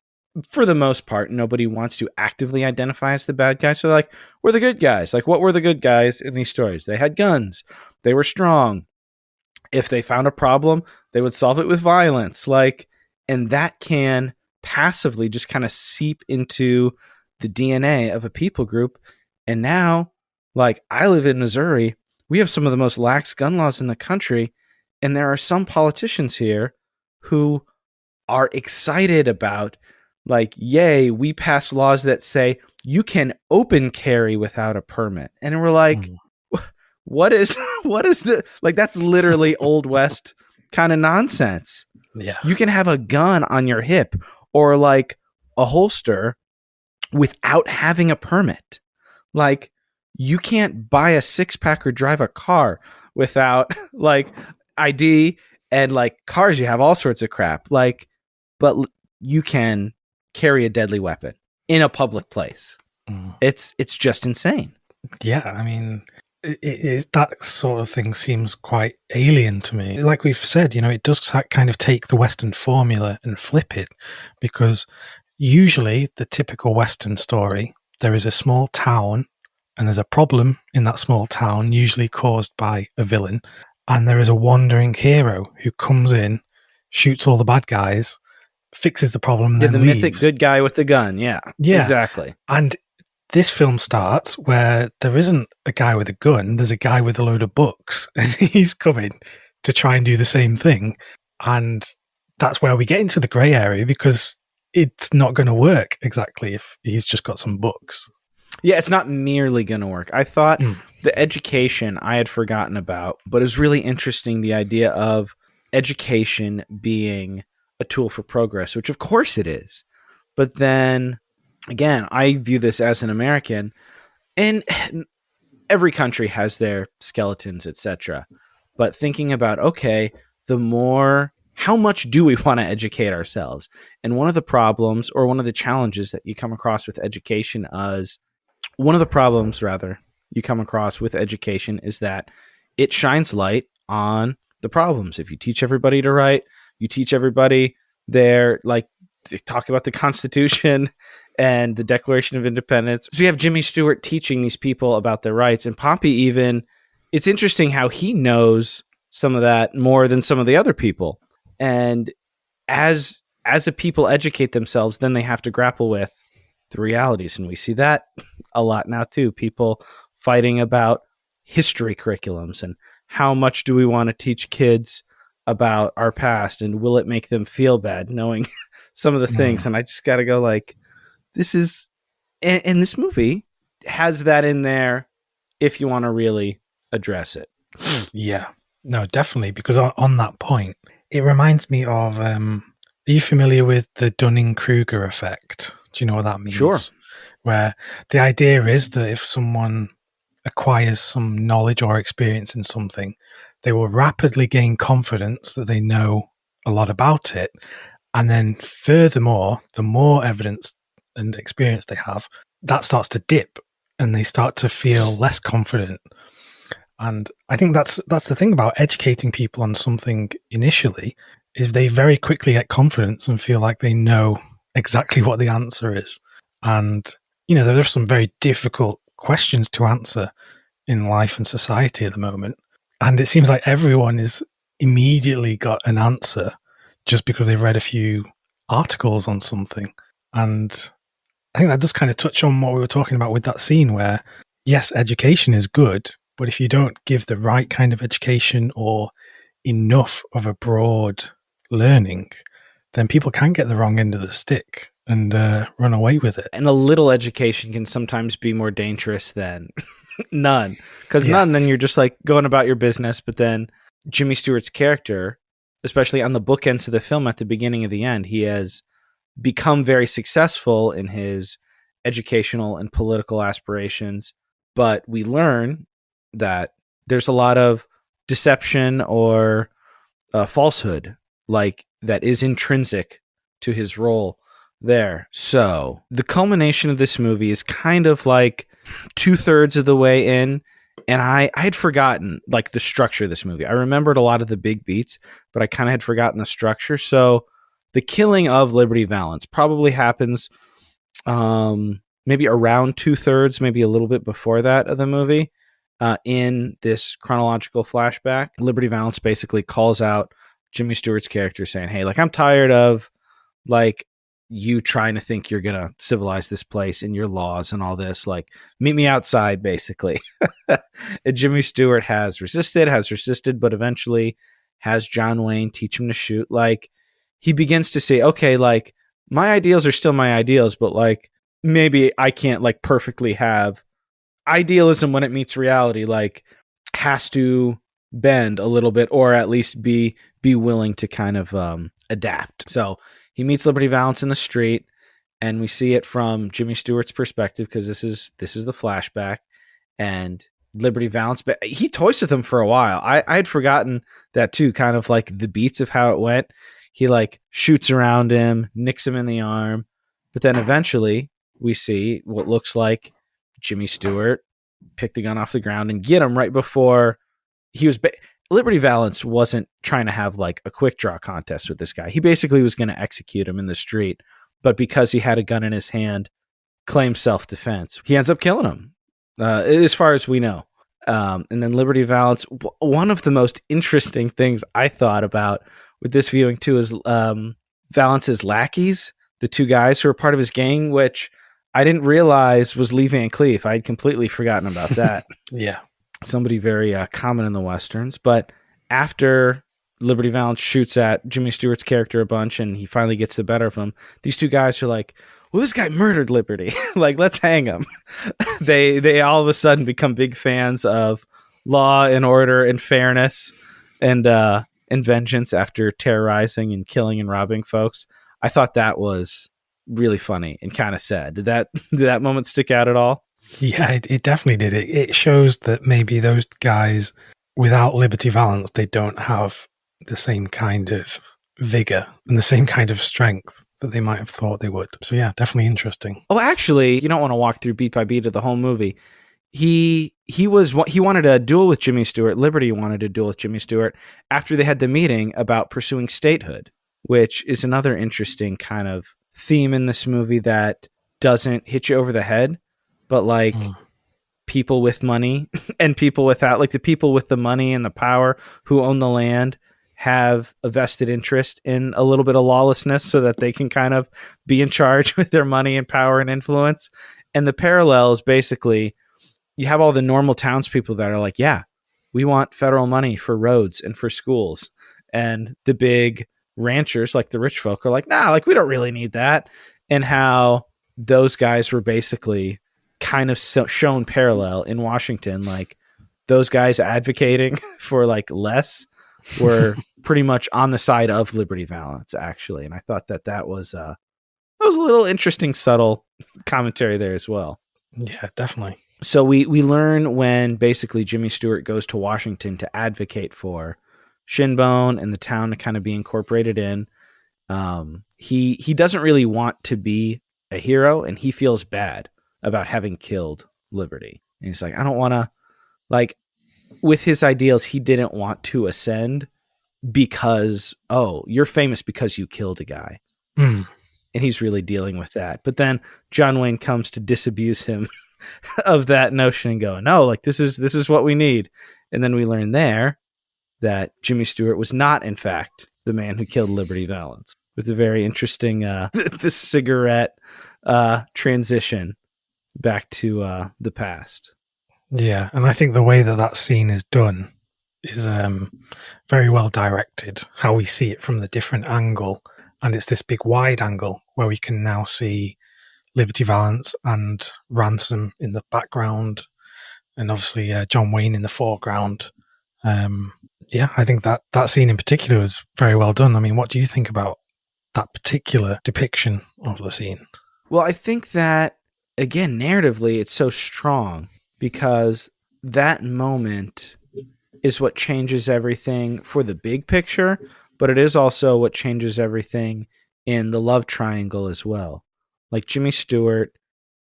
for the most part, nobody wants to actively identify as the bad guy. So like, we're the good guys. Like, what were the good guys in these stories? They had guns. They were strong. If they found a problem, they would solve it with violence. Like, and that can passively just kind of seep into the DNA of a people group. And now, like, I live in Missouri. We have some of the most lax gun laws in the country. And there are some politicians here who are excited about, like, yay, we pass laws that say you can open carry without a permit. And we're like, what is the, like, that's literally Old West kind of nonsense. Yeah. You can have a gun on your hip or like a holster without having a permit. Like, you can't buy a 6-pack or drive a car without like ID, and like cars, you have all sorts of crap. Like, but you can carry a deadly weapon in a public place. It's just insane. Yeah, I mean, it is, that sort of thing seems quite alien to me. Like we've said, it does kind of take the Western formula and flip it, because usually the typical Western story, there is a small town and there's a problem in that small town, usually caused by a villain, and there is a wandering hero who comes in, shoots all the bad guys, fixes the problem, and then the leaves. Mythic good guy with the gun. Yeah, exactly. And this film starts where there isn't a guy with a gun, there's a guy with a load of books, and he's coming to try and do the same thing. And that's where we get into the grey area, because it's not going to work exactly if he's just got some books. Yeah, it's not merely going to work. I thought the education I had forgotten about, but it's really interesting, the idea of education being a tool for progress, which of course it is. But then again, I view this as an American, and every country has their skeletons, etc. But thinking about, okay, how much do we want to educate ourselves? And one of the problems, or one of the challenges that you come across with education is that it shines light on the problems. If you teach everybody to write, you teach everybody they talk about the Constitution and the Declaration of Independence. So you have Jimmy Stewart teaching these people about their rights, and Poppy even, it's interesting how he knows some of that more than some of the other people. And as a people educate themselves, then they have to grapple with the realities. And we see that a lot now too. People fighting about history curriculums and how much do we want to teach kids about our past, and will it make them feel bad knowing some of the things? And I just got to go like, this is, and this movie has that in there if you want to really address it. Yeah, no, definitely. Because on that point, it reminds me of, are you familiar with the Dunning-Kruger effect? Do you know what that means? Sure. Where the idea is that if someone acquires some knowledge or experience in something, they will rapidly gain confidence that they know a lot about it. And then furthermore, the more evidence and experience they have, that starts to dip and they start to feel less confident. And I think that's the thing about educating people on something initially, is they very quickly get confidence and feel like they know exactly what the answer is. And, there are some very difficult questions to answer in life and society at the moment. And it seems like everyone is immediately got an answer just because they've read a few articles on something. And I think that does kind of touch on what we were talking about with that scene where, yes, education is good, but if you don't give the right kind of education or enough of a broad learning, then people can get the wrong end of the stick and run away with it. And a little education can sometimes be more dangerous than none. Because none, then you're just like going about your business. But then Jimmy Stewart's character, especially on the bookends of the film at the beginning and the end, he has become very successful in his educational and political aspirations. But we learn that there's a lot of deception or falsehood, like that is intrinsic to his role there. So the culmination of this movie is kind of like 2/3 of the way in, and I had forgotten like the structure of this movie. I remembered a lot of the big beats, but I kind of had forgotten the structure. So the killing of Liberty Valance probably happens maybe around 2/3, maybe a little bit before that of the movie. In this chronological flashback, Liberty Valance basically calls out Jimmy Stewart's character saying, hey, like, I'm tired of like you trying to think you're going to civilize this place and your laws and all this, like, meet me outside, basically. And Jimmy Stewart has resisted, but eventually has John Wayne teach him to shoot. Like, he begins to say, okay, like, my ideals are still my ideals, but like, maybe I can't like perfectly have idealism when it meets reality, like, has to bend a little bit, or at least be willing to kind of adapt. So he meets Liberty Valance in the street, and we see it from Jimmy Stewart's perspective, because this is the flashback. And Liberty Valance, but he toys with him for a while. I had forgotten that too, kind of like the beats of how it went. He like shoots around him, nicks him in the arm, but then eventually we see what looks like Jimmy Stewart pick the gun off the ground and get him right before he was. Liberty Valance wasn't trying to have like a quick draw contest with this guy. He basically was going to execute him in the street, but because he had a gun in his hand, claimed self-defense. He ends up killing him, as far as we know. And then Liberty Valance, one of the most interesting things I thought about with this viewing too is Valance's lackeys, the two guys who are part of his gang, which I didn't realize was Lee Van Cleef. I had completely forgotten about that. Yeah. Somebody very common in the Westerns. But after Liberty Valance shoots at Jimmy Stewart's character a bunch and he finally gets the better of him, these two guys are like, well, this guy murdered Liberty. Like, let's hang him. They all of a sudden become big fans of law and order and fairness and vengeance after terrorizing and killing and robbing folks. I thought that was really funny and kind of sad. Did that moment stick out at all? Yeah, it definitely did. It shows that maybe those guys, without Liberty Valance, they don't have the same kind of vigor and the same kind of strength that they might have thought they would. So yeah, definitely interesting. Oh, actually, you don't want to walk through beat by beat of the whole movie. He wanted a duel with Jimmy Stewart. Liberty wanted a duel with Jimmy Stewart after they had the meeting about pursuing statehood, which is another interesting kind of theme in this movie that doesn't hit you over the head, but like people with money and people without, like the people with the money and the power who own the land have a vested interest in a little bit of lawlessness so that they can kind of be in charge with their money and power and influence. And the parallel is basically you have all the normal townspeople that are like, yeah, we want federal money for roads and for schools. and the big ranchers, like the rich folk, are like, nah, like we don't really need that. And how those guys were basically kind of shown parallel in Washington. Like those guys advocating for like less were pretty much on the side of Liberty Valance, actually. And I thought that was a little interesting, subtle commentary there as well. Yeah, definitely. So we learn when basically Jimmy Stewart goes to Washington to advocate for Shinbone and the town to kind of be incorporated in. He doesn't really want to be a hero, and he feels bad about having killed Liberty. And he's like, I don't want to, like, with his ideals, he didn't want to ascend because, oh, you're famous because you killed a guy. Mm. And he's really dealing with that. But then John Wayne comes to disabuse him of that notion and go, no, like this is what we need. And then we learn there that Jimmy Stewart was not, in fact, the man who killed Liberty Valance. With a very interesting the cigarette transition back to the past. Yeah, and I think the way that scene is done is very well directed, how we see it from the different angle. And it's this big wide angle where we can now see Liberty Valance and Ransom in the background, and obviously John Wayne in the foreground. Yeah, I think that scene in particular was very well done. I mean, what do you think about that particular depiction of the scene? Well, I think that, again, narratively, it's so strong because that moment is what changes everything for the big picture, but it is also what changes everything in the love triangle as well. Like Jimmy Stewart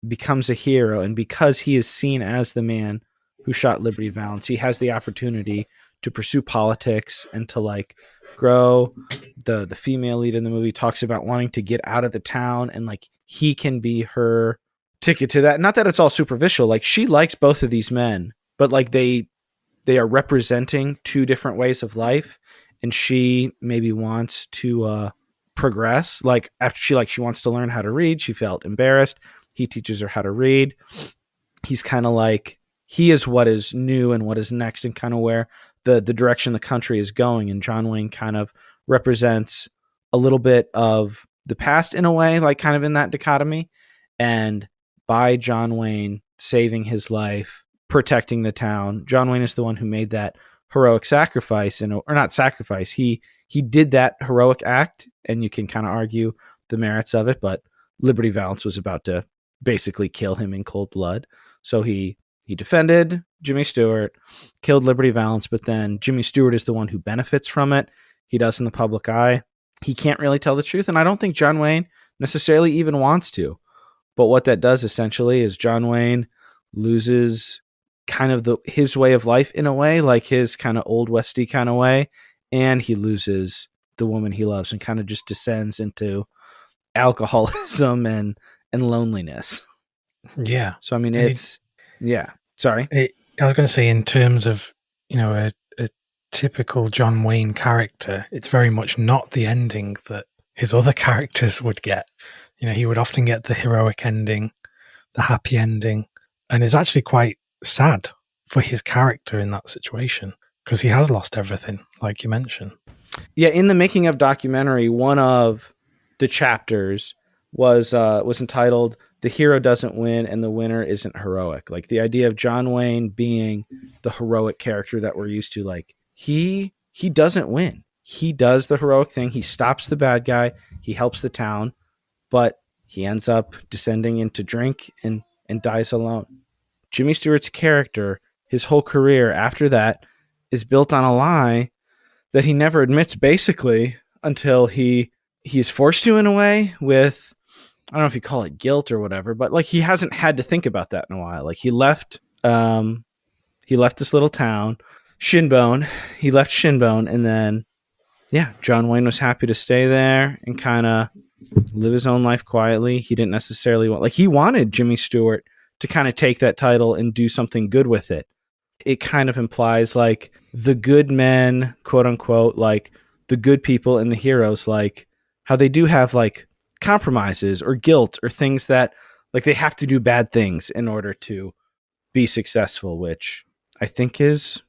becomes a hero, and because he is seen as the man who shot Liberty Valance, he has the opportunity to pursue politics and to like grow. The female lead in the movie talks about wanting to get out of the town, and like he can be her ticket to that. Not that it's all superficial. Like she likes both of these men, but like they are representing two different ways of life, and she maybe wants to progress. Like after she wants to learn how to read, she felt embarrassed. He teaches her how to read. He's kind of like, he is what is new and what is next, and kind of where the direction the country is going. And John Wayne kind of represents a little bit of the past in a way, like kind of in that dichotomy. And by John Wayne saving his life, protecting the town, John Wayne is the one who made that heroic sacrifice, or not sacrifice. He did that heroic act, and you can kind of argue the merits of it, but Liberty Valance was about to basically kill him in cold blood. So he defended Jimmy Stewart, killed Liberty Valance, but then Jimmy Stewart is the one who benefits from it. He does in the public eye. He can't really tell the truth, and I don't think John Wayne necessarily even wants to. But what that does essentially is John Wayne loses kind of his way of life in a way, like his kind of old westy kind of way, and he loses the woman he loves and kind of just descends into alcoholism and loneliness. Yeah. So I mean, it's Sorry. I was going to say, in terms of, a typical John Wayne character, it's very much not the ending that his other characters would get. He would often get the heroic ending, the happy ending, and it's actually quite sad for his character in that situation because he has lost everything, like you mentioned. Yeah, in the making of documentary, one of the chapters was entitled "The Hero Doesn't Win and the Winner Isn't Heroic." Like the idea of John Wayne being the heroic character that we're used to. Like he doesn't win. He does the heroic thing. He stops the bad guy. He helps the town, but he ends up descending into drink and dies alone. Jimmy Stewart's character, his whole career after that, is built on a lie that he never admits, basically, until he is forced to, in a way, with, I don't know if you call it guilt or whatever, but like he hasn't had to think about that in a while. Like he left this little town, Shinbone. He left Shinbone, and then, John Wayne was happy to stay there and kind of live his own life quietly. He didn't necessarily he wanted Jimmy Stewart to kind of take that title and do something good with it. It kind of implies like the good men, quote unquote, like the good people and the heroes, like how they do have like compromises or guilt or things that like they have to do bad things in order to be successful, which I think is,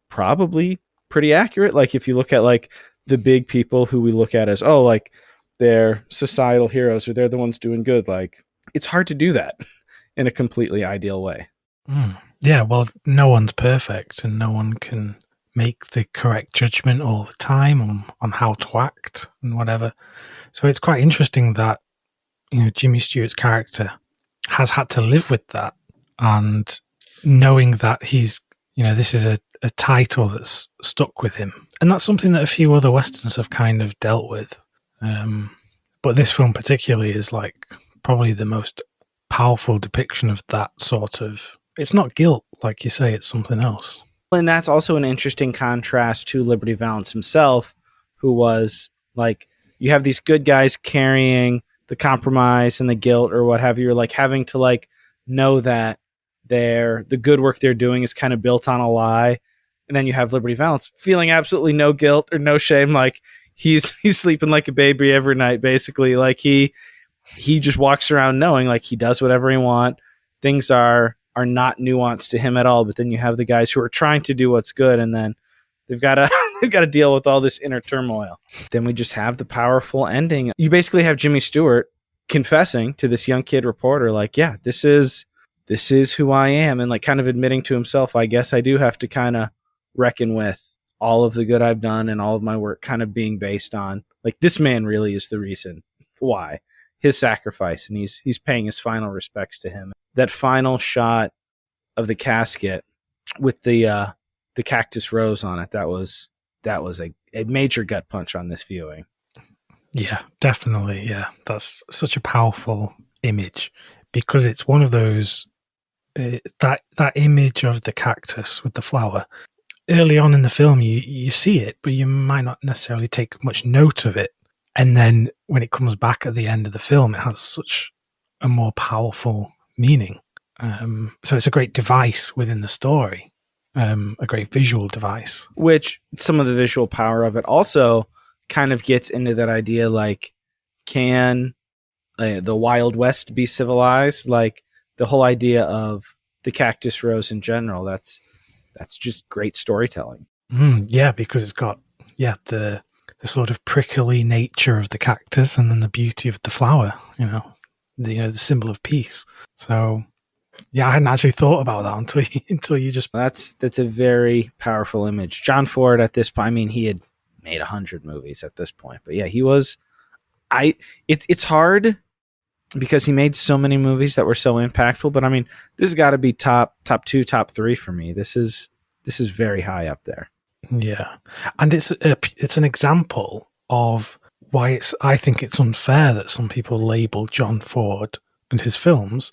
probably pretty accurate. Like if you look at like the big people who we look at as, oh, like they're societal heroes or they're the ones doing good. Like it's hard to do that in a completely ideal way. Yeah, well, no one's perfect and no one can make the correct judgment all the time on how to act and whatever. So it's quite interesting that, you know, Jimmy Stewart's character has had to live with that, and knowing that he's, you know, this is a title that's stuck with him. And that's something that a few other Westerns have kind of dealt with. But this film particularly is like probably the most powerful depiction of that sort of, it's not guilt, like you say, it's something else. And that's also an interesting contrast to Liberty Valance himself, who was like, you have these good guys carrying the compromise and the guilt or what have you, or like having to like know that the good work they're doing is kind of built on a lie. And then you have Liberty Valance feeling absolutely no guilt or no shame. Like he's sleeping like a baby every night, basically. Like he just walks around knowing like he does whatever he wants. Things are not nuanced to him at all. But then you have the guys who are trying to do what's good, and then they've got to deal with all this inner turmoil. Then we just have the powerful ending. You basically have Jimmy Stewart confessing to this young kid reporter, like, yeah, this is who I am, and like kind of admitting to himself, I guess I do have to kind of reckon with all of the good I've done and all of my work kind of being based on like this man really is the reason why, his sacrifice, and he's paying his final respects to him. That final shot of the casket with the cactus rose on it, that was a major gut punch on this viewing. Yeah, definitely. Yeah, that's such a powerful image because it's one of those that image of the cactus with the flower. Early on in the film, you see it, but you might not necessarily take much note of it. And then when it comes back at the end of the film, it has such a more powerful meaning. So it's a great device within the story, a great visual device. Which some of the visual power of it also kind of gets into that idea, like, can the Wild West be civilized? Like the whole idea of the cactus rose in general, that's just great storytelling. Yeah, because it's got the sort of prickly nature of the cactus and then the beauty of the flower, the symbol of peace. So yeah, I hadn't actually thought about that until you just... That's a very powerful image. John Ford at this point, I mean, he had made 100 movies at this point, but yeah, he was... It's hard because he made so many movies that were so impactful, but I mean, this has got to be top 2, top 3 for me. This is very high up there. Yeah, and it's an example of why I think it's unfair that some people label John Ford and his films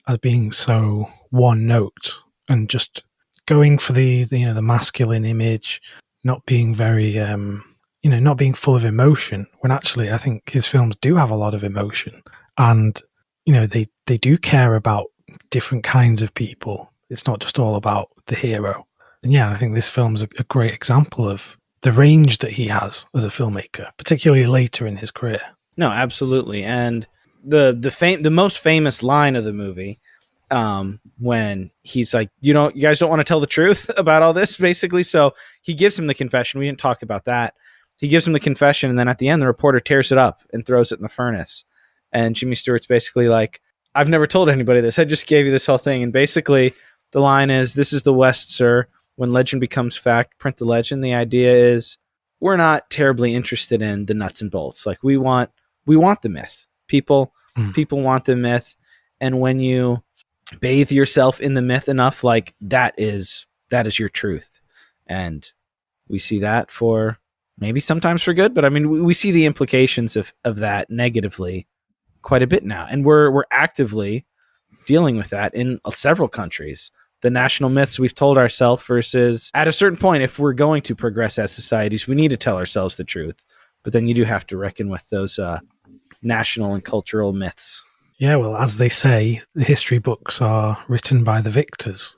as being so one note and just going for the masculine image, not being very not being full of emotion, when actually I think his films do have a lot of emotion, and they do care about different kinds of people. It's not just all about the hero. And yeah, I think this film's a great example of the range that he has as a filmmaker, particularly later in his career. No, absolutely. And the most famous line of the movie, when he's like, you guys don't want to tell the truth about all this, basically. So he gives him the confession. We didn't talk about that. He gives him the confession, and then at the end, the reporter tears it up and throws it in the furnace. And Jimmy Stewart's basically like, I've never told anybody this. I just gave you this whole thing. And basically, the line is, "This is the West, sir. When legend becomes fact, print the legend." The idea is, we're not terribly interested in the nuts and bolts. Like we want the myth. People want the myth, and when you bathe yourself in the myth enough, like that is your truth. And we see that for maybe sometimes for good, but I mean we see the implications of that negatively quite a bit now, and we're actively dealing with that in several countries. The national myths we've told ourselves versus at a certain point, if we're going to progress as societies, we need to tell ourselves the truth. But then you do have to reckon with those national and cultural myths. Yeah, well, as they say, the history books are written by the victors.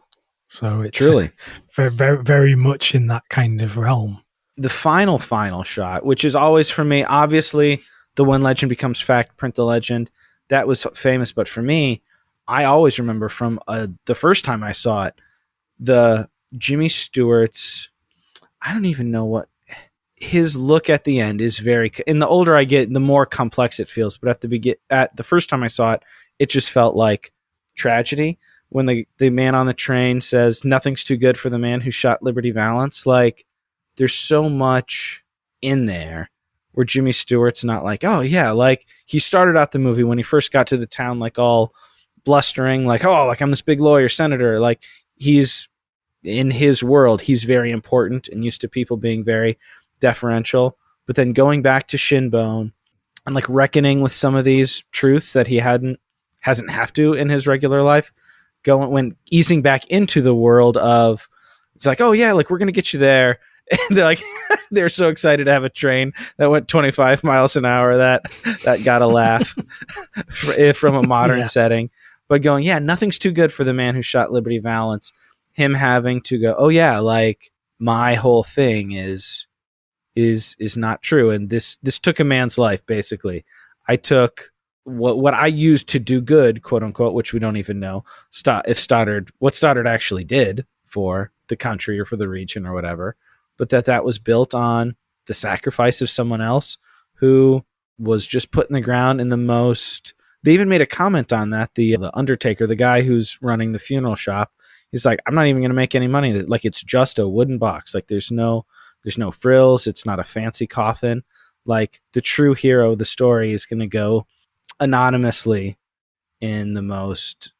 So it's truly very, very, very much in that kind of realm. The final shot, which is always for me, obviously, the when legend becomes fact, print the legend. That was famous, but for me, I always remember from the first time I saw it, the Jimmy Stewart's, I don't even know what his look at the end is. Very, and the older I get, the more complex it feels. But at the first time I saw it, it just felt like tragedy. When the man on the train says nothing's too good for the man who shot Liberty Valance, like there's so much in there where Jimmy Stewart's not like, oh yeah, like he started out the movie when he first got to the town, like all blustering, like, oh, like I'm this big lawyer, senator. Like he's in his world, he's very important and used to people being very deferential. But then going back to Shinbone and like reckoning with some of these truths that he hasn't have to in his regular life, when easing back into the world of, it's like, oh yeah, like we're gonna get you there. And they're like, they're so excited to have a train that went 25 miles an hour that got a laugh from a modern setting. But going, yeah, nothing's too good for the man who shot Liberty Valance. Him having to go, oh yeah, like my whole thing is not true, and this took a man's life. Basically, I took what I used to do good, quote unquote, which we don't even know what Stoddard actually did for the country or for the region or whatever, but that was built on the sacrifice of someone else who was just put in the ground in the most. They even made a comment on that. The undertaker, the guy who's running the funeral shop, he's like, I'm not even going to make any money. Like it's just a wooden box. Like there's no frills. It's not a fancy coffin. Like the true hero of the story is going to go anonymously in the most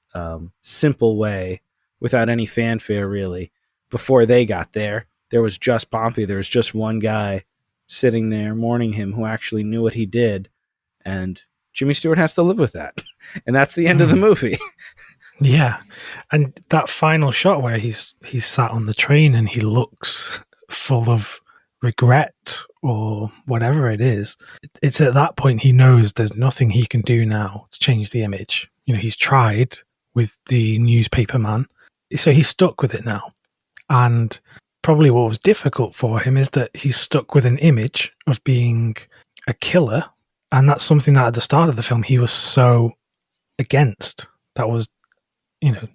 simple way without any fanfare, really. Before they got there was just Pompey. There was just one guy sitting there mourning him who actually knew what he did, and Jimmy Stewart has to live with that. And that's the end of the movie. Yeah. And that final shot where he's sat on the train and he looks full of regret or whatever it is, it's at that point he knows there's nothing he can do now to change the image. You know, he's tried with the newspaper man, so he's stuck with it now. And probably what was difficult for him is that he's stuck with an image of being a killer, and that's something that at the start of the film he was so against. That was, you know,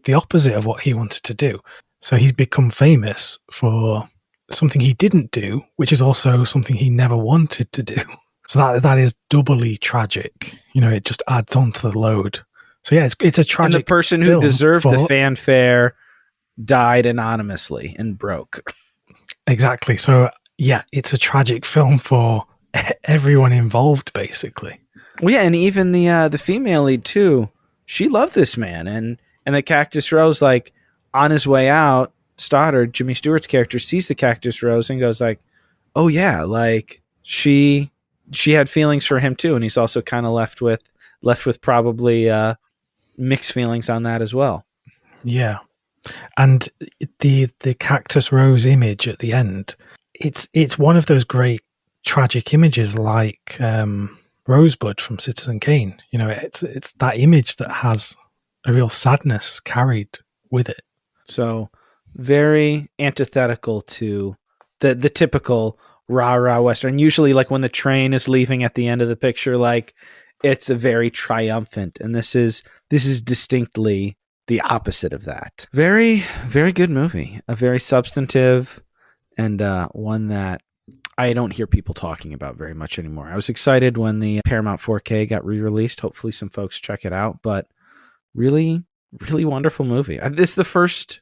the opposite of what he wanted to do. So he's become famous for something he didn't do, which is also something he never wanted to do. So that is doubly tragic. You know, it just adds on to the load. So yeah, it's a tragic. And the person who deserved the fanfare died anonymously and broke. Exactly. So yeah, it's a tragic film for everyone involved, basically. Well, yeah, and even the female lead too. She loved this man, and the Cactus Rose, like on his way out, Stoddard, Jimmy Stewart's character, sees the Cactus Rose and goes like, "Oh yeah, like she had feelings for him too," and he's also kind of left with probably mixed feelings on that as well. Yeah, and the Cactus Rose image at the end, it's one of those great tragic images, like Rosebud from Citizen Kane. You know, it's that image that has a real sadness carried with it. So very antithetical to the typical rah-rah Western. Usually like when the train is leaving at the end of the picture, like it's a very triumphant, and this is distinctly the opposite of that. Very, very good movie. A very substantive, and one that I don't hear people talking about very much anymore. I was excited when the Paramount 4K got re-released. Hopefully some folks check it out, but really, really wonderful movie. It's the first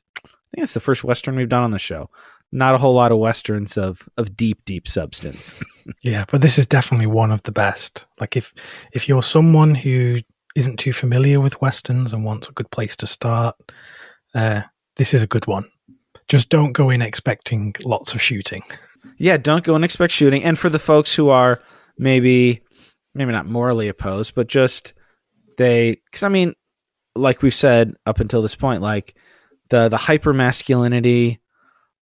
Western we've done on the show. Not a whole lot of Westerns of deep, deep substance. Yeah, but this is definitely one of the best. Like if you're someone who isn't too familiar with Westerns and wants a good place to start, this is a good one. Just don't go in expecting lots of shooting. Yeah, don't go and expect shooting. And for the folks who are maybe not morally opposed, but just because I mean, like we've said up until this point, like the hyper masculinity,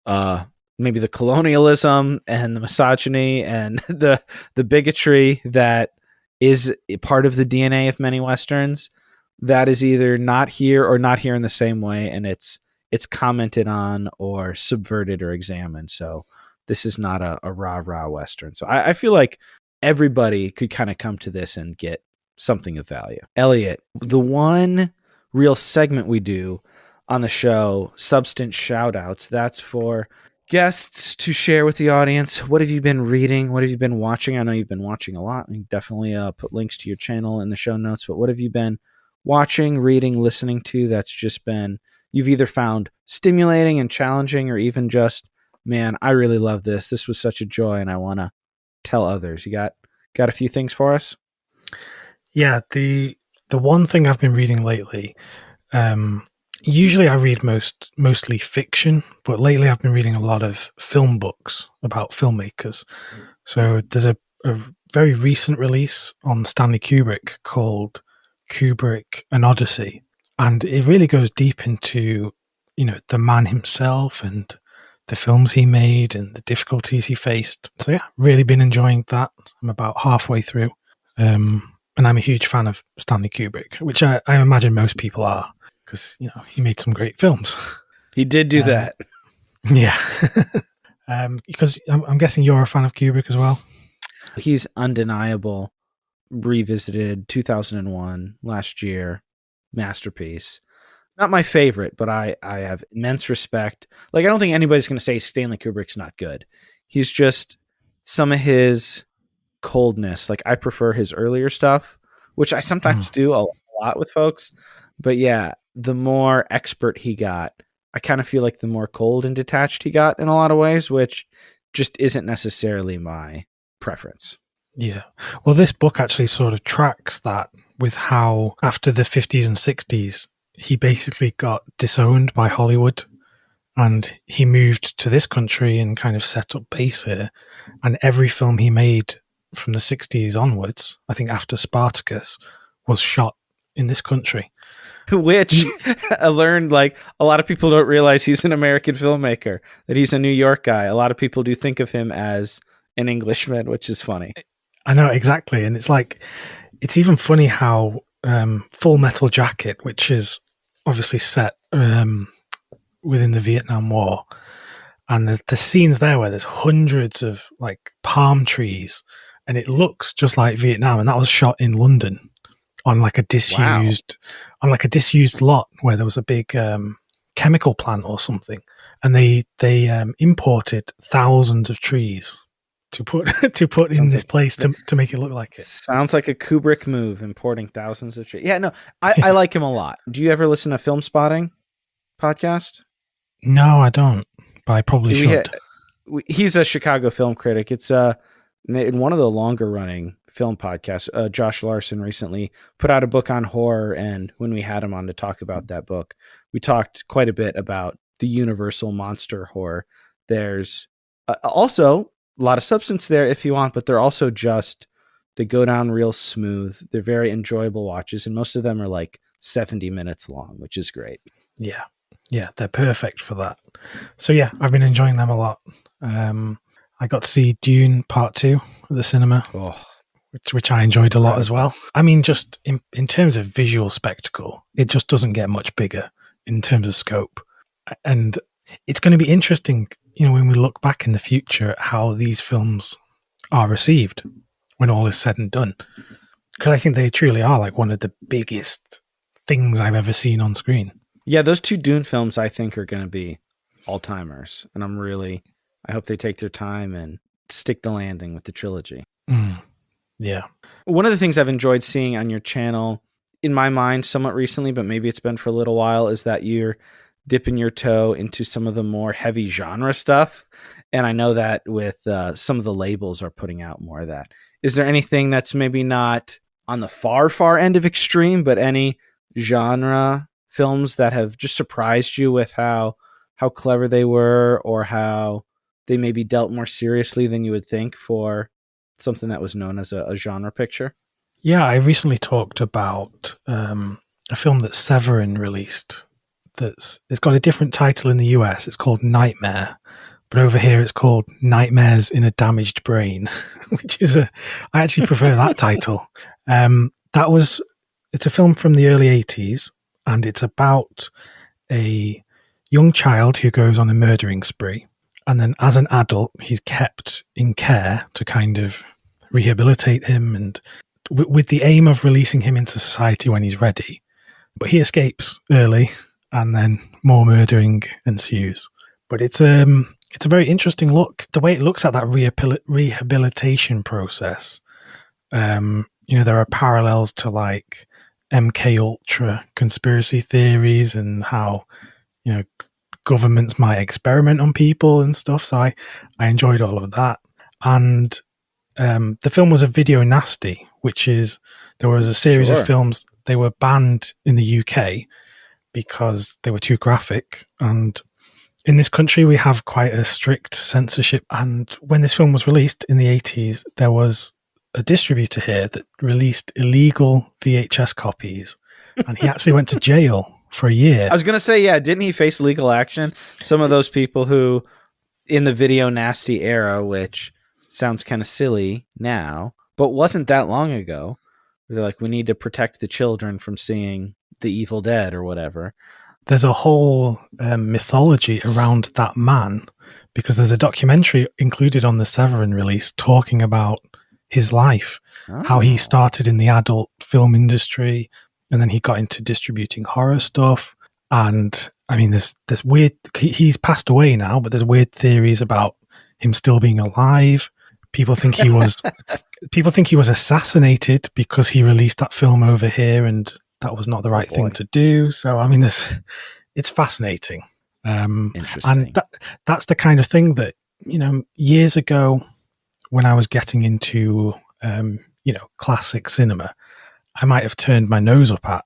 maybe the colonialism and the misogyny and the bigotry that is part of the DNA of many Westerns, that is either not here or not here in the same way, and it's commented on or subverted or examined. So this is not a rah-rah Western. So I feel like everybody could kind of come to this and get something of value. Elliot, the one real segment we do on the show, Substance Shoutouts, that's for guests to share with the audience. What have you been reading? What have you been watching? I know you've been watching a lot. We definitely put links to your channel in the show notes, but what have you been watching, reading, listening to that's just been, you've either found stimulating and challenging, or even just, man, I really love this. This was such a joy, and I want to tell others. You got a few things for us? Yeah, the one thing I've been reading lately, usually I read mostly fiction, but lately I've been reading a lot of film books about filmmakers. So there's a very recent release on Stanley Kubrick called Kubrick: An Odyssey, and it really goes deep into, the man himself and the films he made and the difficulties he faced. So yeah, really been enjoying that. I'm about halfway through, and I'm a huge fan of Stanley Kubrick, which I imagine most people are, because he made some great films. He did do that. Yeah. Because I'm guessing you're a fan of Kubrick as well. He's undeniable. Revisited 2001 last year, masterpiece. Not my favorite, but I have immense respect. Like, I don't think anybody's going to say Stanley Kubrick's not good. He's just, some of his coldness, like, I prefer his earlier stuff, which I sometimes do a lot with folks. But yeah, the more expert he got, I kind of feel like the more cold and detached he got in a lot of ways, which just isn't necessarily my preference. Yeah. Well, this book actually sort of tracks that with how after the 50s and 60s, he basically got disowned by Hollywood, and he moved to this country and kind of set up base here. And every film he made from the 60s onwards, I think after Spartacus, was shot in this country. Which I learned, like, a lot of people don't realize he's an American filmmaker, that he's a New York guy. A lot of people do think of him as an Englishman, which is funny. I know, exactly. And it's like, it's even funny how Full Metal Jacket, which is obviously set within the Vietnam War, and the scenes there where there's hundreds of like palm trees, and it looks just like Vietnam, and that was shot in London on like a disused lot where there was a big chemical plant or something, and they imported thousands of trees to put in this place to make it look like it. Sounds like a Kubrick move, importing thousands of trees. Yeah, no, I like him a lot. Do you ever listen to Film Spotting podcast? No, I don't, but I probably should. He's a Chicago film critic. It's in one of the longer running film podcasts. Josh Larson recently put out a book on horror, and when we had him on to talk about that book, we talked quite a bit about the universal monster horror. There's also a lot of substance there if you want, but they're also just, they go down real smooth. They're very enjoyable watches, and most of them are like 70 minutes long, which is great. Yeah, they're perfect for that. So yeah, I've been enjoying them a lot. I got to see Dune Part 2 at the cinema, which I enjoyed a lot as well. I mean, just in terms of visual spectacle, it just doesn't get much bigger in terms of scope. And it's going to be interesting, when we look back in the future at how these films are received when all is said and done. Because I think they truly are like one of the biggest things I've ever seen on screen. Yeah, those two Dune films I think are going to be all-timers. And I hope they take their time and stick the landing with the trilogy. Yeah. One of the things I've enjoyed seeing on your channel, in my mind somewhat recently, but maybe it's been for a little while, is that you're dipping your toe into some of the more heavy genre stuff. And I know that with some of the labels are putting out more of that. Is there anything that's maybe not on the far, far end of extreme, but any genre films that have just surprised you with how clever they were, or how they maybe dealt more seriously than you would think for something that was known as a genre picture? Yeah, I recently talked about a film that Severin released. It's got a different title in the US. It's called Nightmare, but over here it's called Nightmares in a Damaged Brain, which is I actually prefer that title. It's a film from the early 80s, and it's about a young child who goes on a murdering spree, and then as an adult he's kept in care to kind of rehabilitate him, and with the aim of releasing him into society when he's ready. But he escapes early, and then more murdering ensues. But it's it's a very interesting look. The way it looks at that rehabilitation process. There are parallels to like MK Ultra conspiracy theories and how, governments might experiment on people and stuff. So I enjoyed all of that. And the film was a video nasty, which is, there was a series of films, they were banned in the UK because they were too graphic. And in this country, we have quite a strict censorship. And when this film was released in the 80s, there was a distributor here that released illegal VHS copies, and he actually went to jail for a year. I was going to say, yeah, didn't he face legal action? Some of those people who, in the video nasty era, which sounds kind of silly now, but wasn't that long ago, they're like, we need to protect the children from seeing The Evil Dead or whatever. There's a whole mythology around that man, because there's a documentary included on the Severin release talking about his life, how he started in the adult film industry, and then he got into distributing horror stuff. And I mean, there's weird, he's passed away now, but there's weird theories about him still being alive. People think he was assassinated because he released that film over here, and that was not the right thing to do. So I mean, it's fascinating. Interesting. And that's the kind of thing that, years ago, when I was getting into, classic cinema, I might have turned my nose up at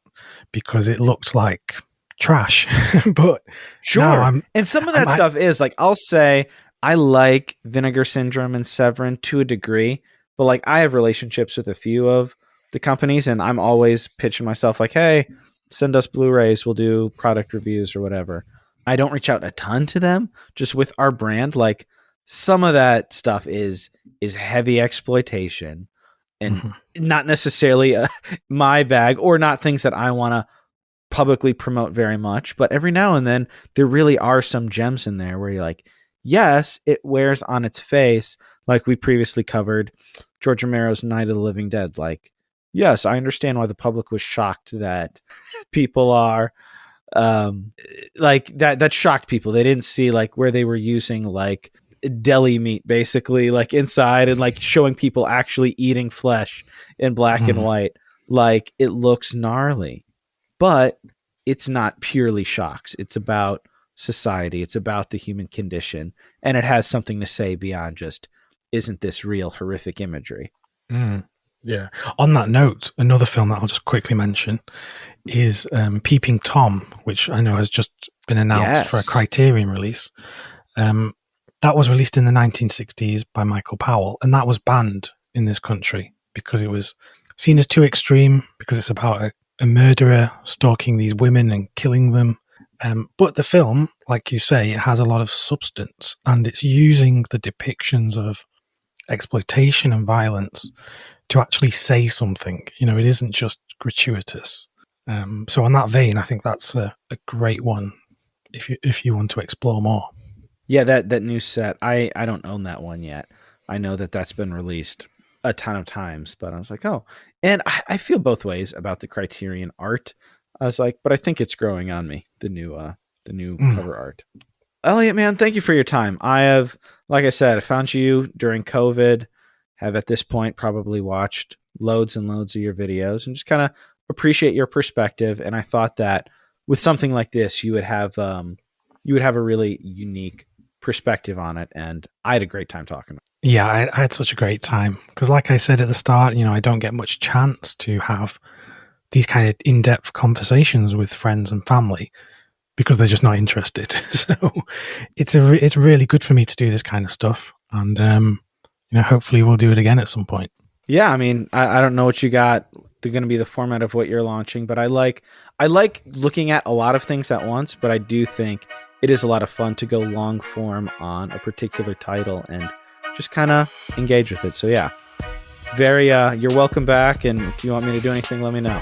because it looked like trash. But sure. And some of that stuff is like, I'll say I like Vinegar Syndrome and Severin to a degree, but like I have relationships with a few of the companies, and I'm always pitching myself like, hey, send us Blu-rays, we'll do product reviews or whatever. I don't reach out a ton to them. Just with our brand, like some of that stuff is heavy exploitation and not necessarily my bag, or not things that I want to publicly promote very much. But every now and then there really are some gems in there where you're like, yes, it wears on its face. Like we previously covered George Romero's Night of the Living Dead. Like, yes, I understand why the public was shocked that people are like that shocked people. They didn't see like where they were using like deli meat basically like inside and like showing people actually eating flesh in black and white. Like it looks gnarly, but it's not purely shocks. It's about society. It's about the human condition, and it has something to say beyond just, isn't this real horrific imagery? Yeah. On that note, another film that I'll just quickly mention is Peeping Tom, which I know has just been announced for a Criterion release. That was released in the 1960s by Michael Powell, and that was banned in this country because it was seen as too extreme, because it's about a murderer stalking these women and killing them. But the film, like you say, it has a lot of substance, and it's using the depictions of exploitation and violence to actually say something. It isn't just gratuitous. So on that vein, I think that's a great one if you want to explore more. Yeah, that new set, I don't own that one yet. I know that's been released a ton of times, but I was like, oh. And I feel both ways about the Criterion art. I was like, but I think it's growing on me, the new cover art. Elliot, man, thank you for your time. I have, like I said, I found you during COVID, have at this point probably watched loads and loads of your videos and just kind of appreciate your perspective. And I thought that with something like this, you would have a really unique perspective on it, and I had a great time talking. Yeah, I had such a great time because, like I said at the start, I don't get much chance to have these kind of in-depth conversations with friends and family because they're just not interested. So it's really good for me to do this kind of stuff, and hopefully we'll do it again at some point. Yeah, I mean, I don't know what you got. They're going to be the format of what you're launching, but I like looking at a lot of things at once, but I do think it is a lot of fun to go long form on a particular title and just kind of engage with it. So yeah, you're welcome back. And if you want me to do anything, let me know.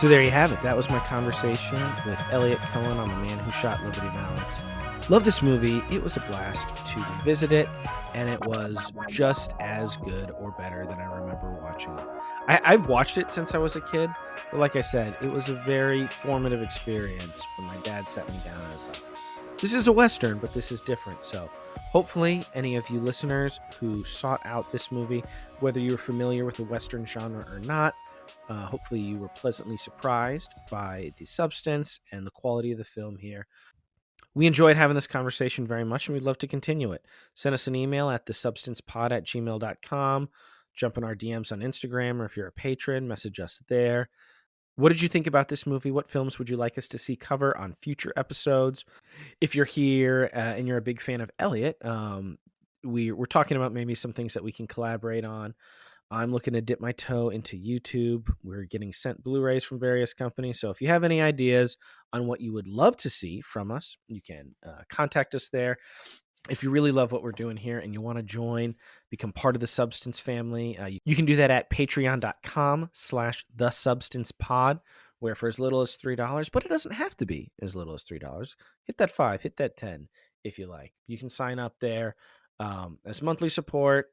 So there you have it. That was my conversation with Elliot Coen on The Man Who Shot Liberty Valance. Love this movie. It was a blast to revisit it, and it was just as good or better than I remember watching it. I've watched it since I was a kid, but like I said, it was a very formative experience when my dad sat me down and was like, this is a Western, but this is different. So hopefully any of you listeners who sought out this movie, whether you're familiar with the Western genre or not, hopefully you were pleasantly surprised by the substance and the quality of the film here. We enjoyed having this conversation very much, and we'd love to continue it. Send us an email at thesubstancepod@gmail.com. Jump in our DMs on Instagram, or if you're a patron, message us there. What did you think about this movie? What films would you like us to see cover on future episodes? If you're here and you're a big fan of Elliot, we're talking about maybe some things that we can collaborate on. I'm looking to dip my toe into YouTube. We're getting sent Blu-rays from various companies. So if you have any ideas on what you would love to see from us, you can contact us there. If you really love what we're doing here and you want to join, become part of the Substance family, you can do that at patreon.com/thesubstancepod, where for as little as $3, but it doesn't have to be as little as $3. Hit that $5, hit that $10 if you like. You can sign up there as monthly support.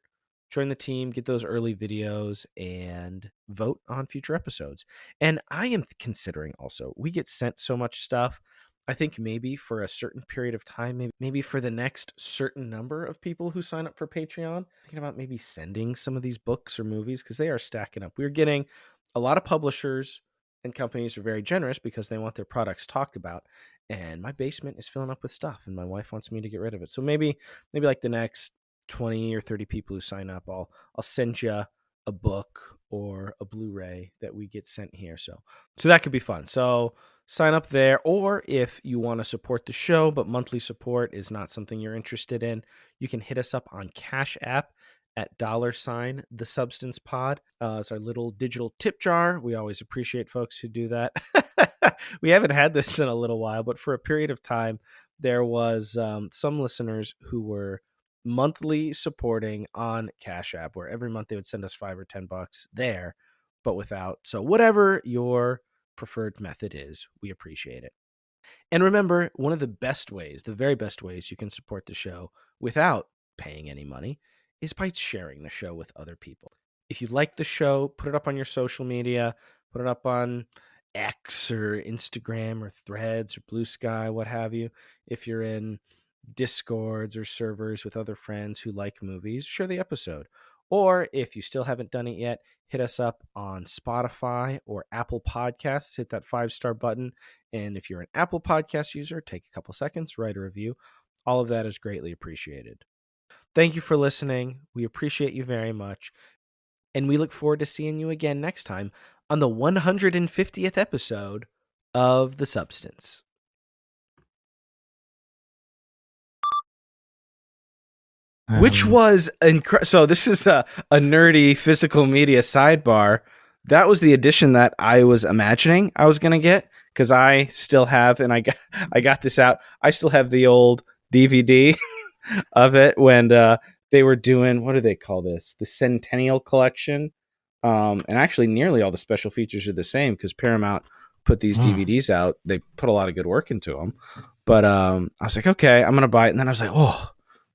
Join the team, get those early videos, and vote on future episodes. And I am considering also, we get sent so much stuff. I think maybe for a certain period of time, maybe for the next certain number of people who sign up for Patreon, thinking about maybe sending some of these books or movies, because they are stacking up. We're getting a lot of publishers and companies are very generous because they want their products talked about. And my basement is filling up with stuff, and my wife wants me to get rid of it. So maybe like the next 20 or 30 people who sign up, I'll send you a book or a Blu-ray that we get sent here. So that could be fun. So sign up there. Or if you want to support the show, but monthly support is not something you're interested in, you can hit us up on Cash App at $thesubstancepod. It's our little digital tip jar. We always appreciate folks who do that. We haven't had this in a little while, but for a period of time, there was some listeners who were monthly supporting on Cash App, where every month they would send us $5 or $10 there, but without. So whatever your preferred method is, we appreciate it. And remember, one of the best ways, the very best ways you can support the show without paying any money is by sharing the show with other people. If you like the show, put it up on your social media, put it up on X or Instagram or Threads or Blue Sky, what have you. If you're in Discords or servers with other friends who like movies, share the episode. Or if you still haven't done it yet, hit us up on Spotify or Apple Podcasts. Hit that 5-star button. And if you're an Apple Podcast user, take a couple seconds, write a review. All of that is greatly appreciated. Thank you for listening. We appreciate you very much. And we look forward to seeing you again next time on the 150th episode of The Substance. Which was so this is a nerdy physical media sidebar. That was the edition that I was imagining I was going to get, because I still have, and I got this out, I still have the old DVD of it when they were doing, what do they call this? The Centennial Collection. And actually nearly all the special features are the same, because Paramount put these DVDs out. They put a lot of good work into them. But I was like, okay, I'm going to buy it. And then I was like, oh,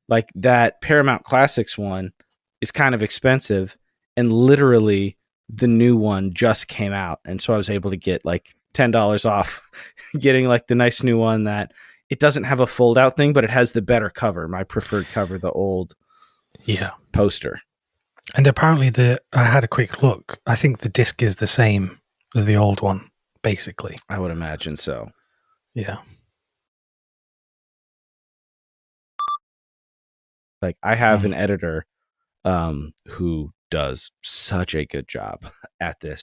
like that Paramount Classics one is kind of expensive, and literally the new one just came out. And so I was able to get like $10 off getting like the nice new one that it doesn't have a fold out thing, but it has the better cover, my preferred cover, the old poster. And apparently I had a quick look. I think the disc is the same as the old one, basically. I would imagine so. Yeah. Like I have an editor who does such a good job at this.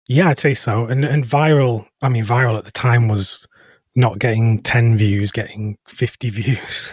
Yeah, I'd say so. And viral at the time was not getting 10 views, getting 50 views.